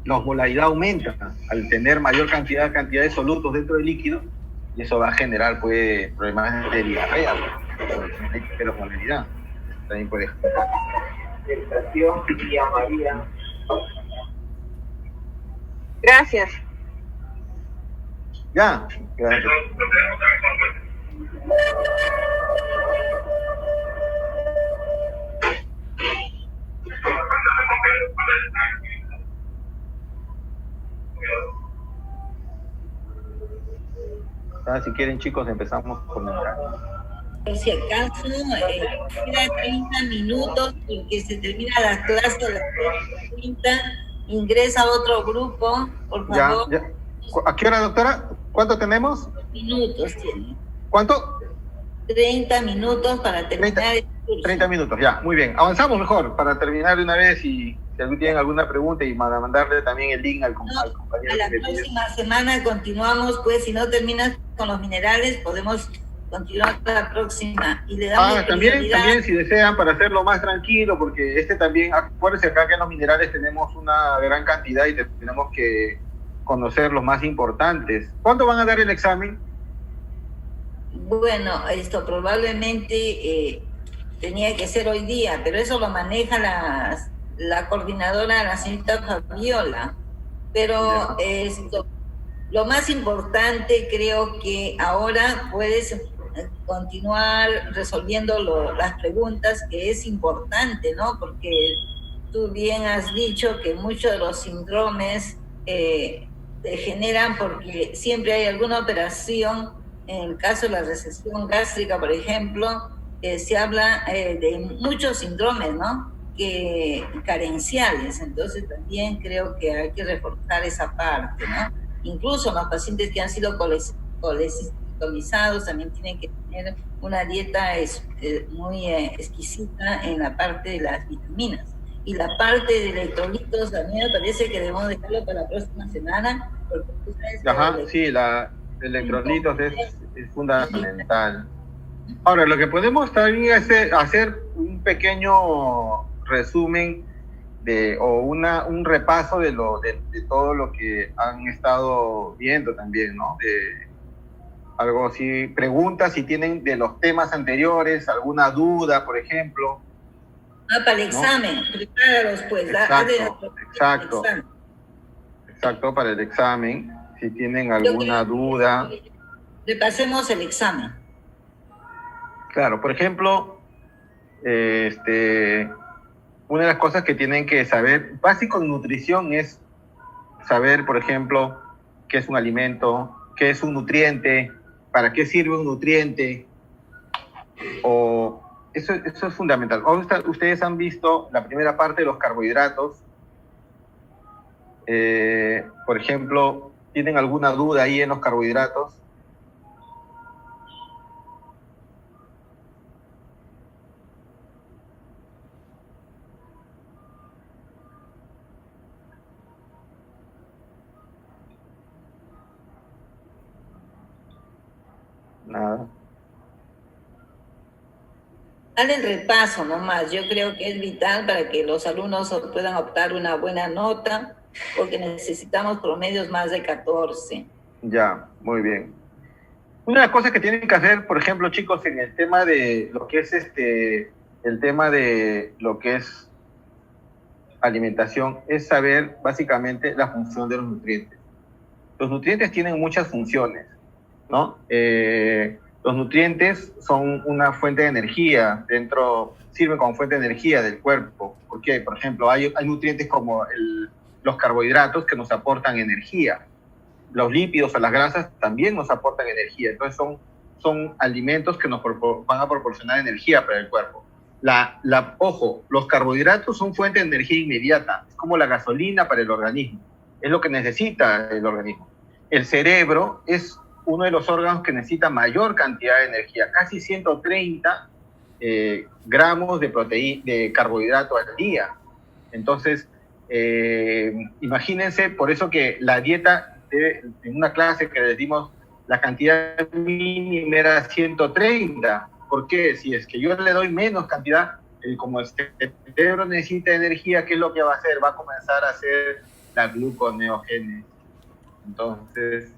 la osmolaridad aumenta al tener mayor cantidad de solutos dentro del líquido, y eso va a generar pues problemas de diarrea, de la osmolaridad. También puede generar. María. Gracias. Ya, gracias. Si quieren, chicos, empezamos con el... Por si acaso, queda 30 minutos porque se termina la clase a las 30. ingresa a otro grupo, por Ya, favor. ya. ¿A qué hora, doctora? ¿Cuánto tenemos? Minutos tiene. ¿Cuánto? 30 minutos para terminar el curso. 30 minutos, ya, muy bien. Avanzamos mejor para terminar de una vez y si alguien tiene alguna pregunta y para mandarle también el link al compañero. A la próxima semana continuamos, pues si no terminas con los minerales, podemos continuar la próxima. Y le damos También si desean, para hacerlo más tranquilo, porque también, acuérdense acá que en los minerales tenemos una gran cantidad y tenemos que conocer los más importantes. ¿Cuándo van a dar el examen? Bueno, esto probablemente tenía que ser hoy día, pero eso lo maneja la coordinadora, la señorita Fabiola. Pero lo más importante, creo que ahora puedes continuar resolviendo las preguntas, que es importante, ¿no? Porque tú bien has dicho que muchos de los síndromes se generan porque siempre hay alguna operación. En el caso de la recesión gástrica, por ejemplo, se habla de muchos síndromes, ¿no? Carenciales. Entonces también creo que hay que reforzar esa parte, ¿no? Incluso los pacientes que han sido colecistomizados también tienen que tener una dieta muy exquisita en la parte de las vitaminas. Y la parte de electrolitos, a mí me parece que debemos dejarlo para la próxima semana. Porque tú sabes sí, electrolitos es fundamental. Ahora, lo que podemos también es hacer un pequeño resumen un repaso de todo lo que han estado viendo también, ¿no? Algo así, preguntas si tienen de los temas anteriores, alguna duda, por ejemplo. Para el examen, ¿no? Prepáralos pues. Exacto, para el examen. Si tienen alguna duda. Repasemos el examen. Claro, por ejemplo, una de las cosas que tienen que saber, básico en nutrición, es saber, por ejemplo, qué es un alimento, qué es un nutriente, para qué sirve un nutriente, eso es fundamental. Ustedes han visto la primera parte de los carbohidratos. Por ejemplo, ¿tienen alguna duda ahí en los carbohidratos? Nada. Dale el repaso nomás. Yo creo que es vital para que los alumnos puedan optar una buena nota, porque necesitamos promedios más de 14. Ya, muy bien. Una de las cosas que tienen que hacer, por ejemplo, chicos, en el tema de lo que es el tema de lo que es alimentación, es saber básicamente la función de los nutrientes. Los nutrientes tienen muchas funciones, ¿no? Los nutrientes son una fuente de energía sirven como fuente de energía del cuerpo. Porque, por ejemplo, hay nutrientes como los carbohidratos que nos aportan energía. Los lípidos o las grasas también nos aportan energía. Entonces son alimentos que nos van a proporcionar energía para el cuerpo. Ojo, los carbohidratos son fuente de energía inmediata. Es como la gasolina para el organismo. Es lo que necesita el organismo. El cerebro es uno de los órganos que necesita mayor cantidad de energía, casi 130 gramos de carbohidrato al día. Entonces, imagínense, por eso que la dieta, en una clase que les dimos, la cantidad mínima era 130. ¿Por qué? Si es que yo le doy menos cantidad, como el cerebro necesita energía, ¿qué es lo que va a hacer? Va a comenzar a hacer la gluconeogénesis. Entonces,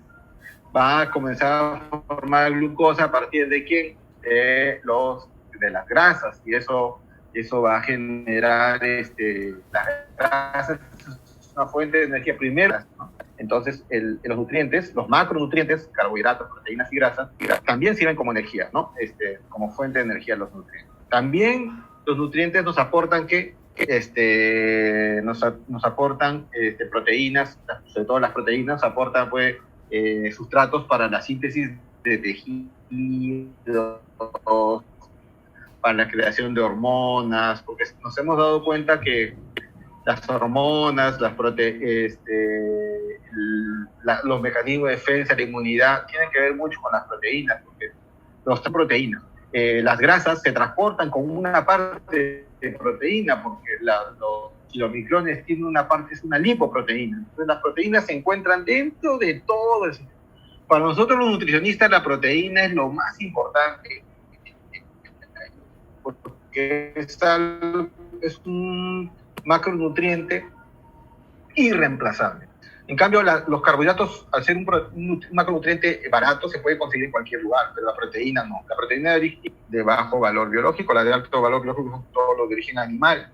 va a comenzar a formar glucosa a partir de ¿quién? De las grasas, y eso va a generar las grasas, es una fuente de energía primera, ¿no? Entonces los nutrientes, los macronutrientes, carbohidratos, proteínas y grasas, también sirven como energía, ¿no? Como fuente de energía los nutrientes. También los nutrientes nos aportan nos aportan proteínas, sobre todo las proteínas aportan pues sustratos para la síntesis de tejidos, para la creación de hormonas, porque nos hemos dado cuenta que las hormonas, los mecanismos de defensa, la inmunidad, tienen que ver mucho con las proteínas, porque no son proteínas. Las grasas se transportan con una parte de proteína, porque los micrones tienen una parte, es una lipoproteína. Entonces las proteínas se encuentran dentro de todo eso. Para nosotros los nutricionistas la proteína es lo más importante, porque es un macronutriente irreemplazable. En cambio, los carbohidratos, al ser un macronutriente barato, se puede conseguir en cualquier lugar, pero la proteína no. La proteína de origen de bajo valor biológico, la de alto valor biológico son todos los de origen animal,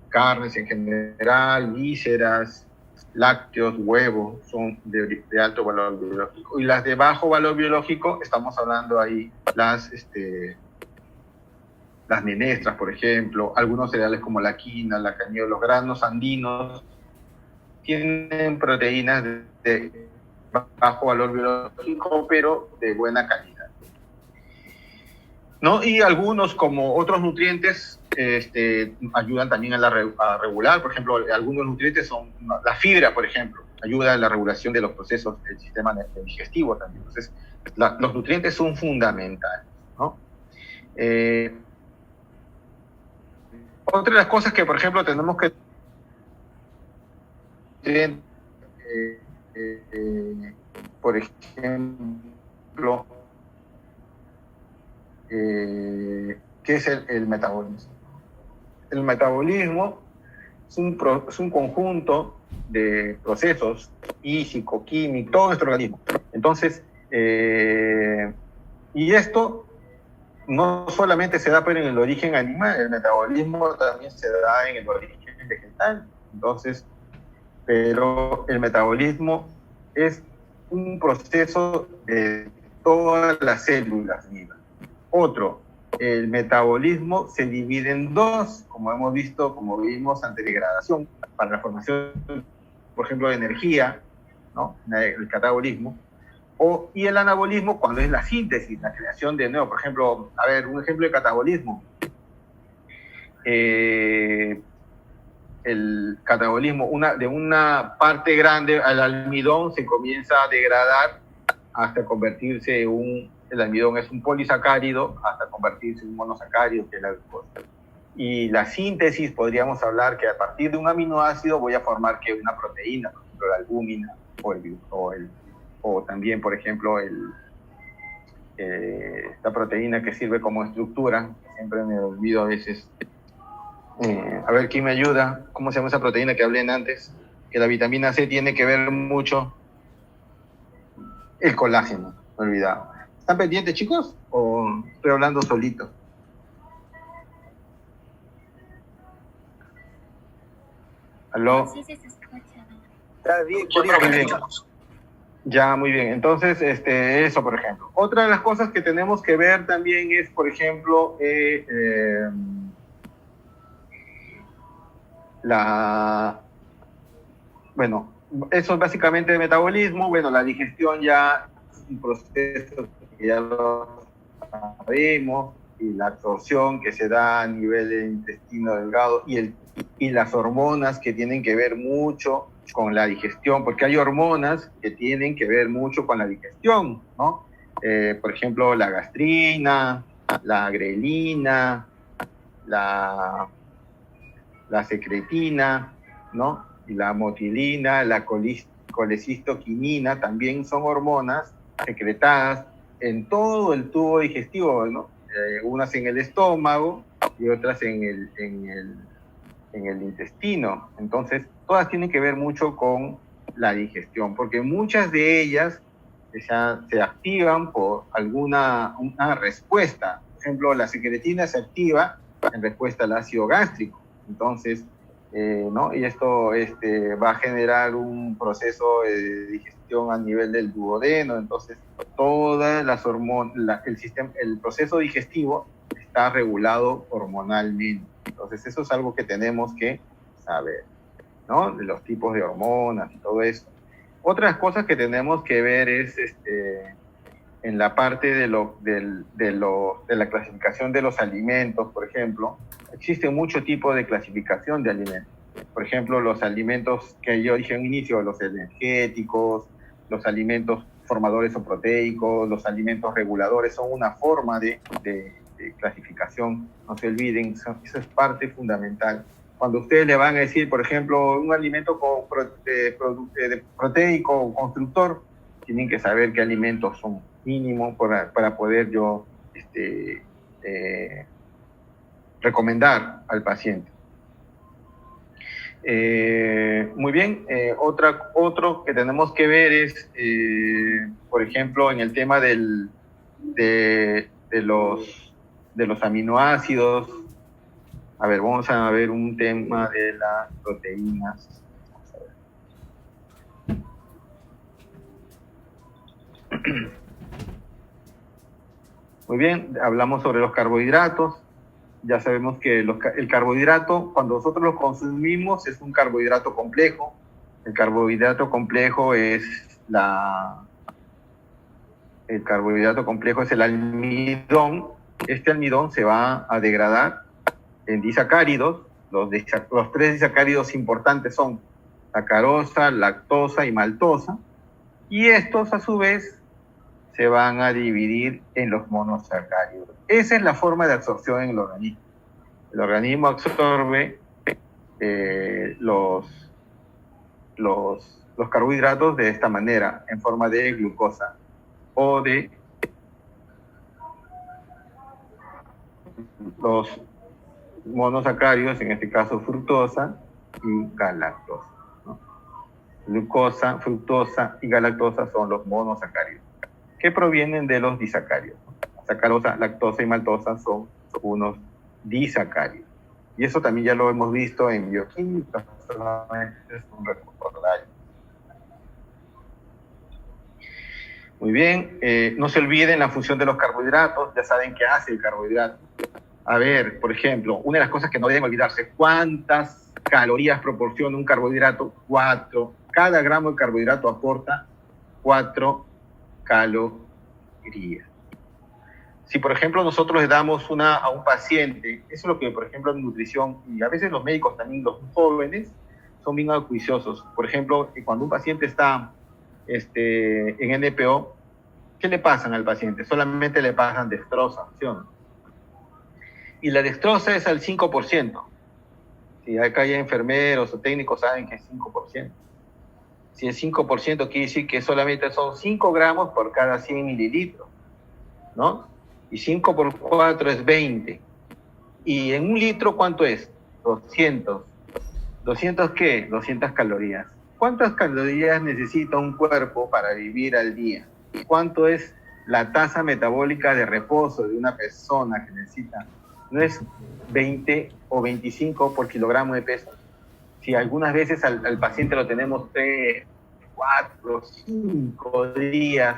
carnes en general, vísceras, lácteos, huevos, son de alto valor biológico. Y las de bajo valor biológico, estamos hablando ahí las menestras, por ejemplo, algunos cereales como la quinoa, la caña, los granos andinos, tienen proteínas de bajo valor biológico, pero de buena calidad, ¿no? Y algunos, como otros nutrientes, ayudan también a regular. Por ejemplo, algunos nutrientes son la fibra, por ejemplo, ayuda a la regulación de los procesos del sistema digestivo también. Entonces, los nutrientes son fundamentales, ¿no? Otra de las cosas que, por ejemplo, tenemos que por ejemplo, ¿qué es el metabolismo? El metabolismo es un conjunto de procesos físico, químico, todo nuestro organismo. Entonces, y esto no solamente se da pero en el origen animal, el metabolismo también se da en el origen vegetal. Entonces, pero el metabolismo es un proceso de todas las células vivas. Otro, el metabolismo se divide en dos, como hemos visto, como vimos ante degradación, para la formación, por ejemplo, de energía, ¿no? El catabolismo, y el anabolismo cuando es la síntesis, la creación de nuevo. Por ejemplo, a ver, un ejemplo de catabolismo. El catabolismo, de una parte grande al almidón se comienza a degradar hasta convertirse el almidón es un polisacárido, hasta convertirse en un monosacárido, que es la glucosa. Y la síntesis, podríamos hablar que a partir de un aminoácido voy a formar que una proteína, por ejemplo la albúmina, o también, por ejemplo, la proteína que sirve como estructura, siempre me olvido a veces. A ver, ¿quién me ayuda? ¿Cómo se llama esa proteína que hablé antes? Que la vitamina C tiene que ver mucho. El colágeno, me he olvidado. ¿Están pendientes, chicos? ¿O estoy hablando solito? ¿Aló? Sí, se escucha. Está bien, Muy bien. Ya, muy bien. Entonces, eso, por ejemplo. Otra de las cosas que tenemos que ver también es, por ejemplo, bueno, eso es básicamente el metabolismo. Bueno, la digestión ya es un proceso que ya lo sabemos, y la absorción que se da a nivel del intestino delgado y las hormonas que tienen que ver mucho con la digestión, porque hay hormonas que tienen que ver mucho con la digestión, ¿no? Por ejemplo, la gastrina, la grelina, la secretina, ¿no? La motilina, la colecistoquinina, también son hormonas secretadas en todo el tubo digestivo, ¿no? Unas en el estómago y otras en el intestino. Entonces, todas tienen que ver mucho con la digestión, porque muchas de ellas se activan por una respuesta. Por ejemplo, la secretina se activa en respuesta al ácido gástrico. Entonces, ¿no? Y esto va a generar un proceso de digestión a nivel del duodeno. Entonces, todas las hormonas, el proceso digestivo está regulado hormonalmente. Entonces, eso es algo que tenemos que saber, ¿no? De los tipos de hormonas y todo eso. Otras cosas que tenemos que ver es en la parte de la clasificación de los alimentos, por ejemplo. Existe mucho tipo de clasificación de alimentos. Por ejemplo, los alimentos que yo dije al inicio, los energéticos, los alimentos formadores o proteicos, los alimentos reguladores, son una forma de clasificación. No se olviden, eso es parte fundamental. Cuando ustedes le van a decir, por ejemplo, un alimento proteico o constructor, tienen que saber qué alimentos son mínimos para poder yo recomendar al paciente. Muy bien, otro que tenemos que ver es, por ejemplo, en el tema de los aminoácidos. A ver, vamos a ver un tema de las proteínas. Muy bien, hablamos sobre los carbohidratos. Ya sabemos que el carbohidrato, cuando nosotros lo consumimos, es un carbohidrato complejo. El carbohidrato complejo es el almidón. Este almidón se va a degradar en disacáridos. Los 3 disacáridos importantes son sacarosa, lactosa y maltosa. Y estos, a su vez, se van a dividir en los monosacáridos. Esa es la forma de absorción en el organismo. El organismo absorbe los carbohidratos de esta manera, en forma de glucosa o de los monosacáridos, en este caso fructosa y galactosa, ¿no? Glucosa, fructosa y galactosa son los monosacáridos, que provienen de los disacáridos. Sacarosa, lactosa y maltosa son unos disacáridos. Y eso también ya lo hemos visto en bioquímica, solamente es un recordatorio. Muy bien, no se olviden la función de los carbohidratos, ya saben qué hace el carbohidrato. A ver, por ejemplo, una de las cosas que no deben olvidarse, ¿cuántas calorías proporciona un carbohidrato? 4. Cada gramo de carbohidrato aporta 4 calorías. Si, por ejemplo, nosotros le damos a un paciente, eso es lo que, por ejemplo, en nutrición, y a veces los médicos también, los jóvenes, son bien acuiciosos. Por ejemplo, cuando un paciente está en NPO, ¿qué le pasan al paciente? Solamente le pasan dextrosa, ¿sí o no? Y la dextrosa es al 5%. Si acá hay enfermeros o técnicos saben que es 5%. Si es 5%, quiere decir que solamente son 5 gramos por cada 100 mililitros, ¿no? Y 5 por 4 es 20. ¿Y en un litro cuánto es? 200. ¿200 qué? 200 calorías. ¿Cuántas calorías necesita un cuerpo para vivir al día? ¿Cuánto es la tasa metabólica de reposo de una persona que necesita? No es 20 o 25 por kilogramo de peso. Si algunas veces al paciente lo tenemos 3, 4, 5 días,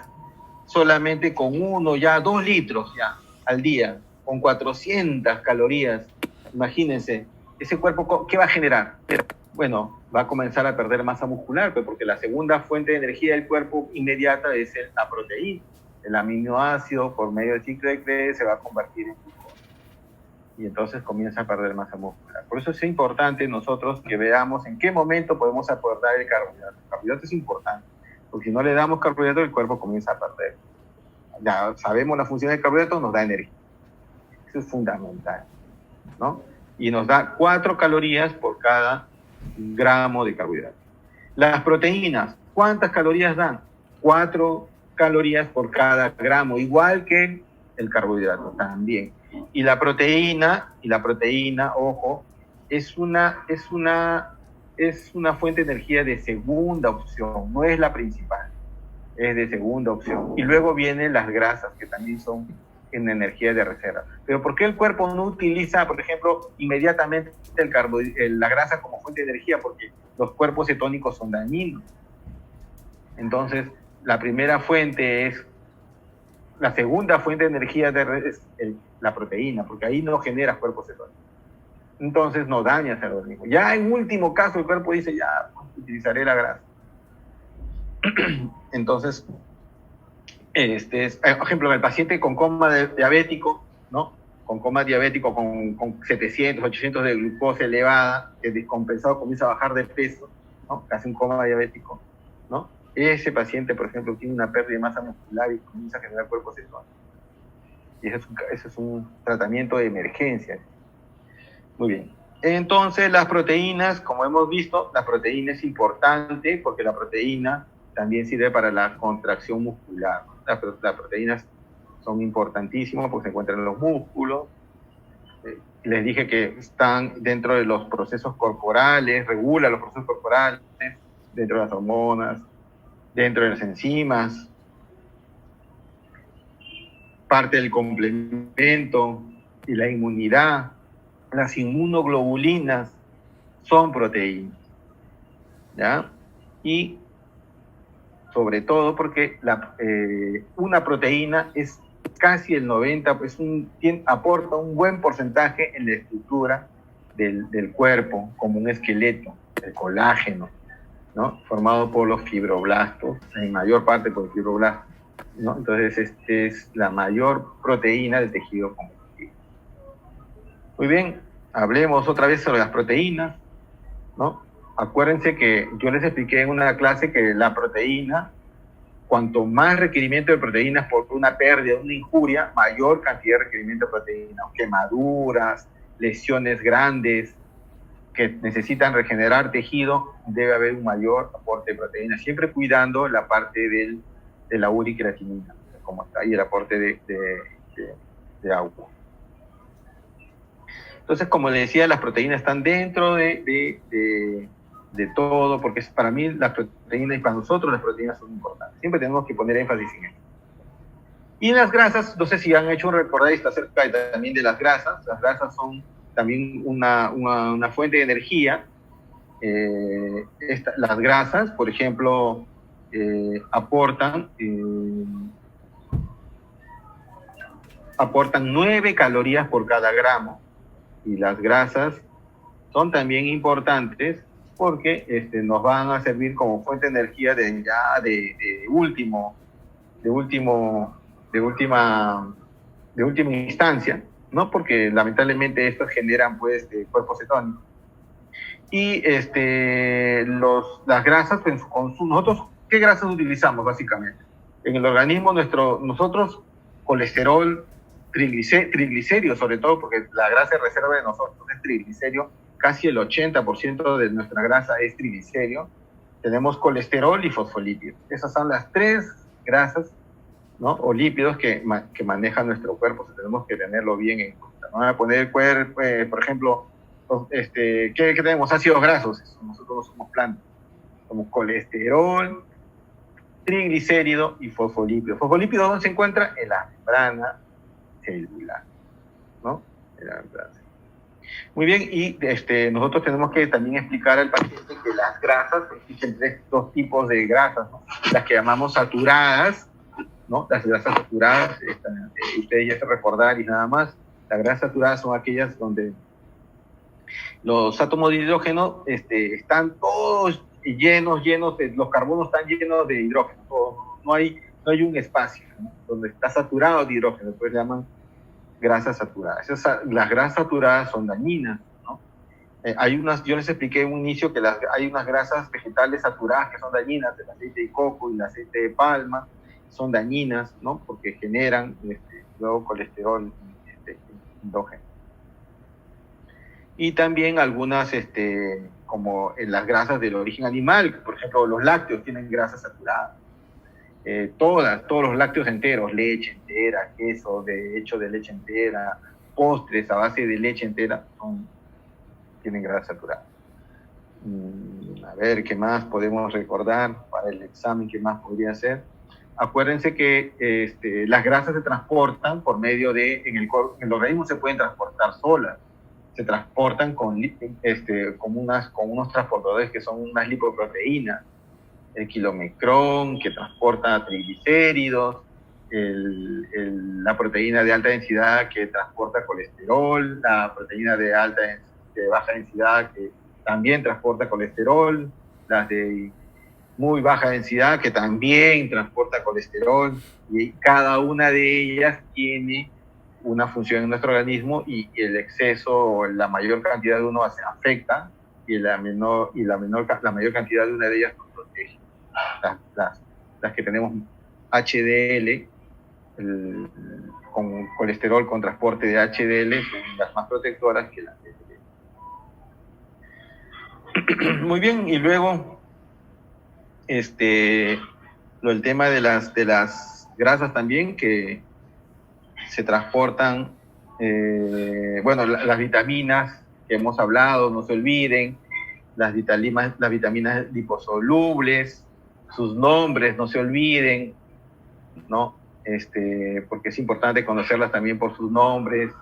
solamente con 2 litros ya al día, con 400 calorías, imagínense, ese cuerpo, ¿qué va a generar? Bueno, va a comenzar a perder masa muscular, pues, porque la segunda fuente de energía del cuerpo inmediata es la proteína. El aminoácido, por medio del ciclo de Krebs, se va a convertir en glucosa. Y entonces comienza a perder masa muscular. Por eso es importante nosotros que veamos en qué momento podemos aportar el carbohidrato. El carbohidrato es importante, porque si no le damos carbohidrato, el cuerpo comienza a perder. Ya sabemos la función del carbohidrato, nos da energía. Eso es fundamental, ¿no? Y nos da 4 calorías por cada gramo de carbohidrato. Las proteínas, ¿cuántas calorías dan? 4 calorías por cada gramo, igual que el carbohidrato también. Y la proteína, ojo, es una fuente de energía de segunda opción, no es la principal, es de segunda opción. Y luego vienen las grasas, que también son en energía de reserva. Pero ¿por qué el cuerpo no utiliza, por ejemplo, inmediatamente la grasa como fuente de energía? Porque los cuerpos cetónicos son dañinos. Entonces, la primera fuente es, la segunda fuente de energía es la proteína, porque ahí no generas cuerpos cetónicos. Entonces no dañas al organismo. Ya en último caso el cuerpo dice, ya utilizaré la grasa. Entonces, por ejemplo, el paciente con coma diabético, ¿no? con coma diabético, con 700, 800 de glucosa elevada, que descompensado comienza a bajar de peso, ¿no? Casi un coma diabético, ¿no? Ese paciente, por ejemplo, tiene una pérdida de masa muscular y comienza a generar cuerpos cetónicos. Y ese es un tratamiento de emergencia. Muy bien. Entonces, las proteínas, como hemos visto, la proteína es importante porque la proteína también sirve para la contracción muscular. Las proteínas son importantísimas porque se encuentran en los músculos. Les dije que están dentro de los procesos corporales, regula los procesos corporales, dentro de las hormonas, dentro de las enzimas, parte del complemento y la inmunidad. Las inmunoglobulinas son proteínas, ¿ya? Y sobre todo porque una proteína es casi el 90, aporta un buen porcentaje en la estructura del cuerpo, como un esqueleto, el colágeno, ¿no? Formado por los fibroblastos, en mayor parte por el fibroblasto, ¿no? Entonces, es la mayor proteína del tejido conjuntivo. Muy bien, hablemos otra vez sobre las proteínas, ¿no? Acuérdense que yo les expliqué en una clase que la proteína, cuanto más requerimiento de proteínas por una pérdida, una injuria, mayor cantidad de requerimiento de proteínas, quemaduras, lesiones grandes que necesitan regenerar tejido, debe haber un mayor aporte de proteínas, siempre cuidando la parte de la uricreatinina, como está ahí el aporte de agua. Entonces, como les decía, las proteínas están dentro de todo, porque para mí las proteínas y para nosotros las proteínas son importantes. Siempre tenemos que poner énfasis en eso. Y las grasas, no sé si han hecho un recordadista acerca también de las grasas. Las grasas son también una fuente de energía. Las grasas, por ejemplo, aportan 9 calorías por cada gramo. Y las grasas son también importantes porque nos van a servir como fuente de energía de última instancia, ¿no? Porque lamentablemente estas generan pues cuerpos cetónicos. Y las grasas, pues, nosotros, ¿qué grasas utilizamos básicamente? En el organismo nosotros colesterol, triglicéridos sobre todo, porque la grasa de reserva de nosotros es triglicérido, casi el 80% de nuestra grasa es triglicérido. Tenemos colesterol y fosfolípidos. Esas son las 3 grasas, ¿no? O lípidos que maneja nuestro cuerpo, tenemos que tenerlo bien en cuenta. No van a poner, por ejemplo, ¿qué tenemos? Ácidos grasos. Nosotros no somos plantas. Somos colesterol, triglicérido y fosfolípidos. ¿Fosfolípidos dónde se encuentra? En la membrana celular, ¿no? Muy bien, y nosotros tenemos que también explicar al paciente que las grasas, existen 2 tipos de grasas, ¿no? Las que llamamos saturadas, ¿no? Las grasas saturadas, ustedes ya se recordar y nada más, las grasas saturadas son aquellas donde los átomos de hidrógeno están todos llenos, los carbonos están llenos de hidrógeno, no hay un espacio, ¿no? Donde está saturado de hidrógeno, pues le llaman grasas saturadas. Las grasas saturadas son dañinas, ¿no? Yo les expliqué en un inicio que hay unas grasas vegetales saturadas que son dañinas, el aceite de coco y el aceite de palma, son dañinas, ¿no? Porque generan luego colesterol endógeno. Y también algunas, como en las grasas del origen animal, por ejemplo, los lácteos tienen grasas saturadas. Todos los lácteos enteros, leche entera, queso hecho de leche entera, postres a base de leche entera, tienen grasa saturada. A ver, ¿qué más podemos recordar para el examen? ¿Qué más podría ser? Acuérdense que las grasas se transportan por medio en el organismo se pueden transportar solas, se transportan con unos transportadores que son unas lipoproteínas, el kilomecrón, que transporta triglicéridos, la proteína de alta densidad que transporta colesterol, la proteína de baja densidad que también transporta colesterol, las de muy baja densidad que también transporta colesterol, y cada una de ellas tiene una función en nuestro organismo y el exceso o la mayor cantidad de uno afecta y la mayor cantidad de una de ellas nos protege. Las que tenemos HDL, con colesterol con transporte de HDL, son las más protectoras que las LDL. Muy bien, y luego el tema de las grasas también que se transportan, las vitaminas que hemos hablado, no se olviden, las vitaminas liposolubles, sus nombres, no se olviden, ¿no? Porque es importante conocerlas también por sus nombres: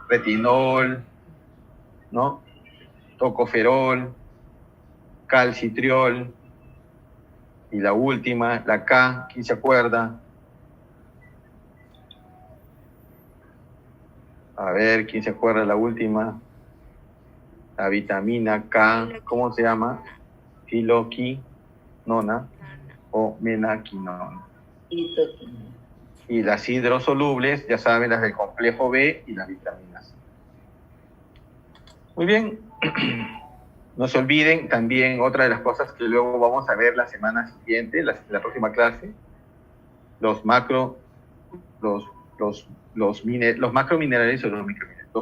retinol, ¿no? Tocoferol, calcitriol, y la última, la K, ¿quién se acuerda? A ver, ¿quién se acuerda de la última? La vitamina K, ¿cómo se llama? Filoquinona o menaquinona. Y las hidrosolubles, ya saben, las del complejo B y las vitaminas. Muy bien. No se olviden también otra de las cosas que luego vamos a ver la semana siguiente, la próxima clase, los macrominerales o los microminerales.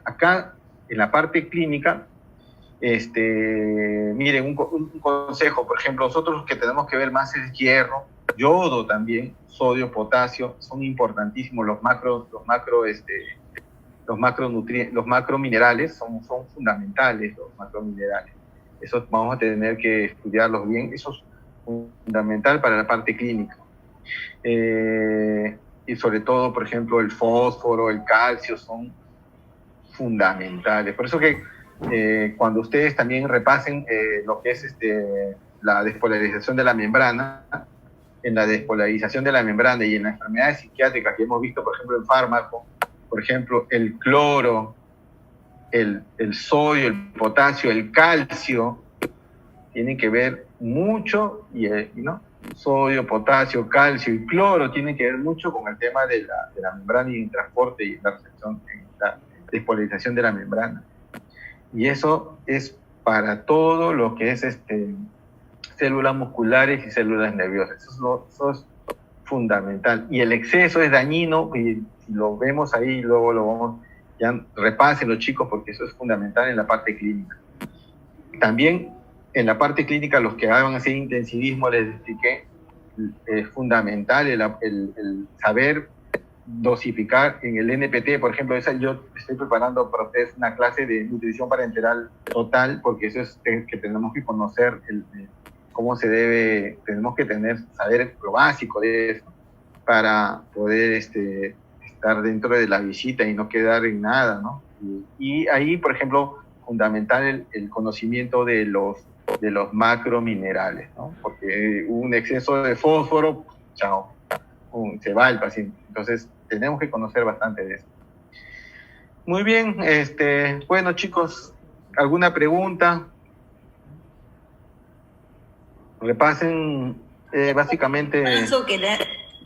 Acá, en la parte clínica, miren, un consejo, por ejemplo, nosotros que tenemos que ver más es hierro, yodo también, sodio, potasio, son importantísimos los macrominerales, son fundamentales los macrominerales. Esos vamos a tener que estudiarlos bien, eso es fundamental para la parte clínica. Y sobre todo, por ejemplo, el fósforo, el calcio son fundamentales. Por eso que cuando ustedes también repasen lo que es la despolarización de la membrana, en la despolarización de la membrana y en las enfermedades psiquiátricas que hemos visto, por ejemplo, en fármaco, por ejemplo, el cloro, el sodio, el potasio, el calcio, tienen que ver mucho, ¿no? Sodio, potasio, calcio y cloro tienen que ver mucho con el tema de la membrana y el transporte y la despolarización de la membrana. Y eso es para todo lo que es células musculares y células nerviosas. Eso es fundamental. Y el exceso es dañino, y si lo vemos ahí, luego lo vamos, ya repasen los chicos, porque eso es fundamental en la parte clínica. También en la parte clínica, los que hagan ese intensivismo, les expliqué, es fundamental el saber dosificar en el NPT. Por ejemplo, yo estoy preparando para ustedes una clase de nutrición parenteral total, porque eso es que tenemos que conocer cómo se debe, tenemos que saber lo básico de eso para poder estar dentro de la visita y no quedar en nada, ¿no? Y ahí, por ejemplo, fundamental el conocimiento de los macrominerales, ¿no? Porque un exceso de fósforo, chao, se va el paciente. Entonces, tenemos que conocer bastante de eso. Muy bien, bueno, chicos, ¿alguna pregunta? Repasen, básicamente...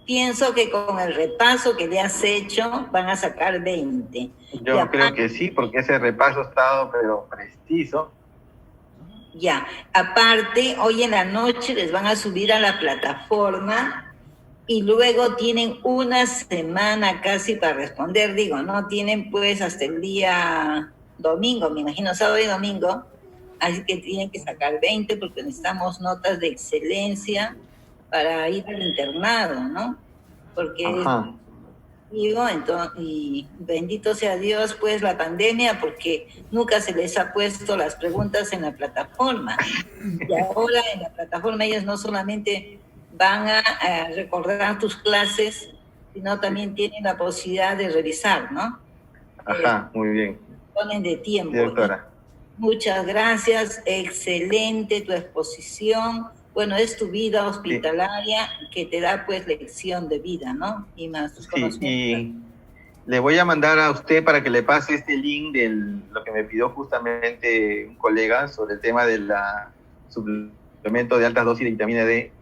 Pienso que con el repaso que le has hecho van a sacar 20. Yo creo que sí, porque ese repaso ha estado, pero preciso. Ya, aparte, hoy en la noche les van a subir a la plataforma y luego tienen una semana casi para responder. Digo, no tienen pues hasta el día domingo, me imagino, sábado y domingo. Así que tienen que sacar 20 porque necesitamos notas de excelencia para ir al internado, ¿no? Porque digo, entonces, y bendito sea Dios, pues, la pandemia, porque nunca se les ha puesto las preguntas en la plataforma. Y ahora en la plataforma ellos no solamente van a recordar tus clases, sino también tienen la posibilidad de revisar, ¿no? Muy bien. Ponen de tiempo. Sí, doctora. Muchas gracias, excelente tu exposición. Bueno, es tu vida hospitalaria que te da pues lección de vida, ¿no? Y más tus conocimientos. Y le voy a mandar a usted para que le pase este link de lo que me pidió justamente un colega sobre el tema del suplemento de altas dosis de vitamina D.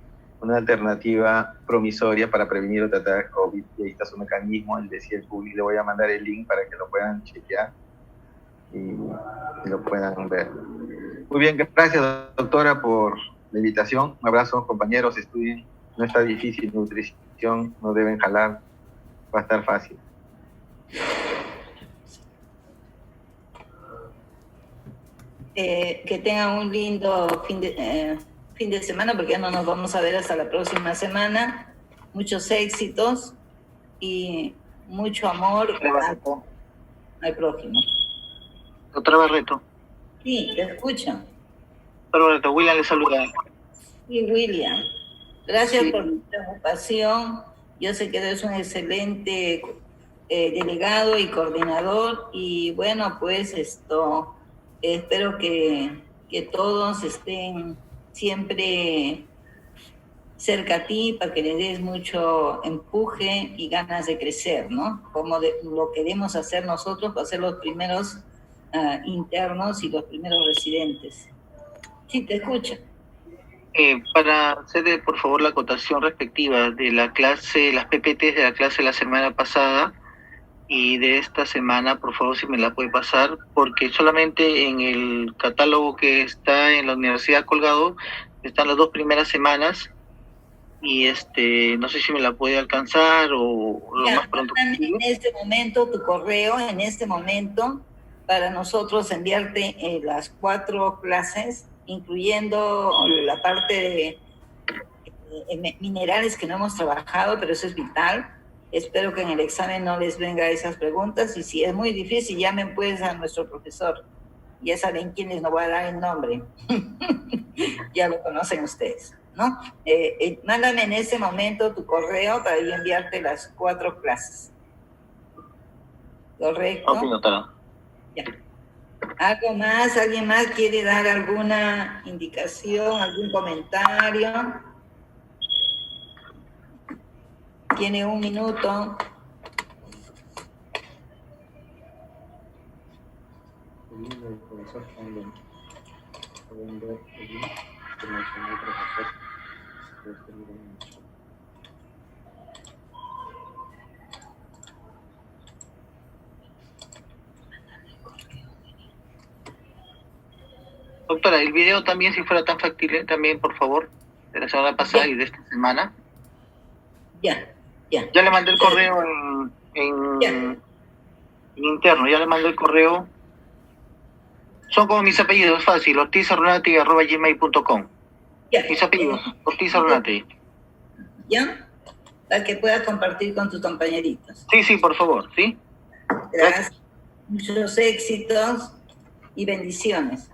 una alternativa promisoria para prevenir o tratar el COVID. Y ahí está su mecanismo, el de Cielpuli. Le voy a mandar el link para que lo puedan chequear y lo puedan ver. Muy bien, gracias doctora por la invitación. Un abrazo, compañeros, estudien. No está difícil, nutrición, no deben jalar, va a estar fácil. Que tengan un lindo fin de semana, porque ya no nos vamos a ver hasta la próxima semana. Muchos éxitos y mucho amor al prójimo. Doctora Barreto. Sí, te escucho. Doctora Barreto, William le saluda. Sí, William. Gracias Sí. por tu preocupación. Yo sé que eres un excelente delegado y coordinador, y bueno, pues espero que todos estén siempre cerca a ti para que le des mucho empuje y ganas de crecer, ¿no? Como lo queremos hacer nosotros para ser los primeros internos y los primeros residentes. Sí, te escucho. Para hacer, por favor, la acotación respectiva de la clase, las PPTs de la clase de la semana pasada y de esta semana, por favor, si me la puede pasar, porque solamente en el catálogo que está en la universidad colgado están las 2 primeras semanas y no sé si me la puede alcanzar o lo más pronto posible. En este momento tu correo, en este momento, para nosotros enviarte las 4 clases, incluyendo la parte de minerales que no hemos trabajado, pero eso es vital. Espero que en el examen no les venga esas preguntas, y si es muy difícil, llamen pues a nuestro profesor. Ya saben quién les, no voy a dar el nombre. Ya lo conocen ustedes, ¿no? Mándame en ese momento tu correo para yo enviarte las 4 clases. ¿Correcto? Ok, doctora. Ya. ¿Algo más? ¿Alguien más quiere dar alguna indicación, algún comentario? Tiene 1 minuto. Doctora, el video también, si fuera tan factible, también, por favor, de la semana pasada y de esta semana. Ya. Ya le mandé el correo en interno, ya le mandé el correo. Son como mis apellidos, fácil, ortizarunati@gmail.com. Mis apellidos, Ortizarunati. ¿Ya? Para que puedas compartir con tus compañeritos. Sí, por favor, ¿sí? Gracias. Muchos éxitos y bendiciones.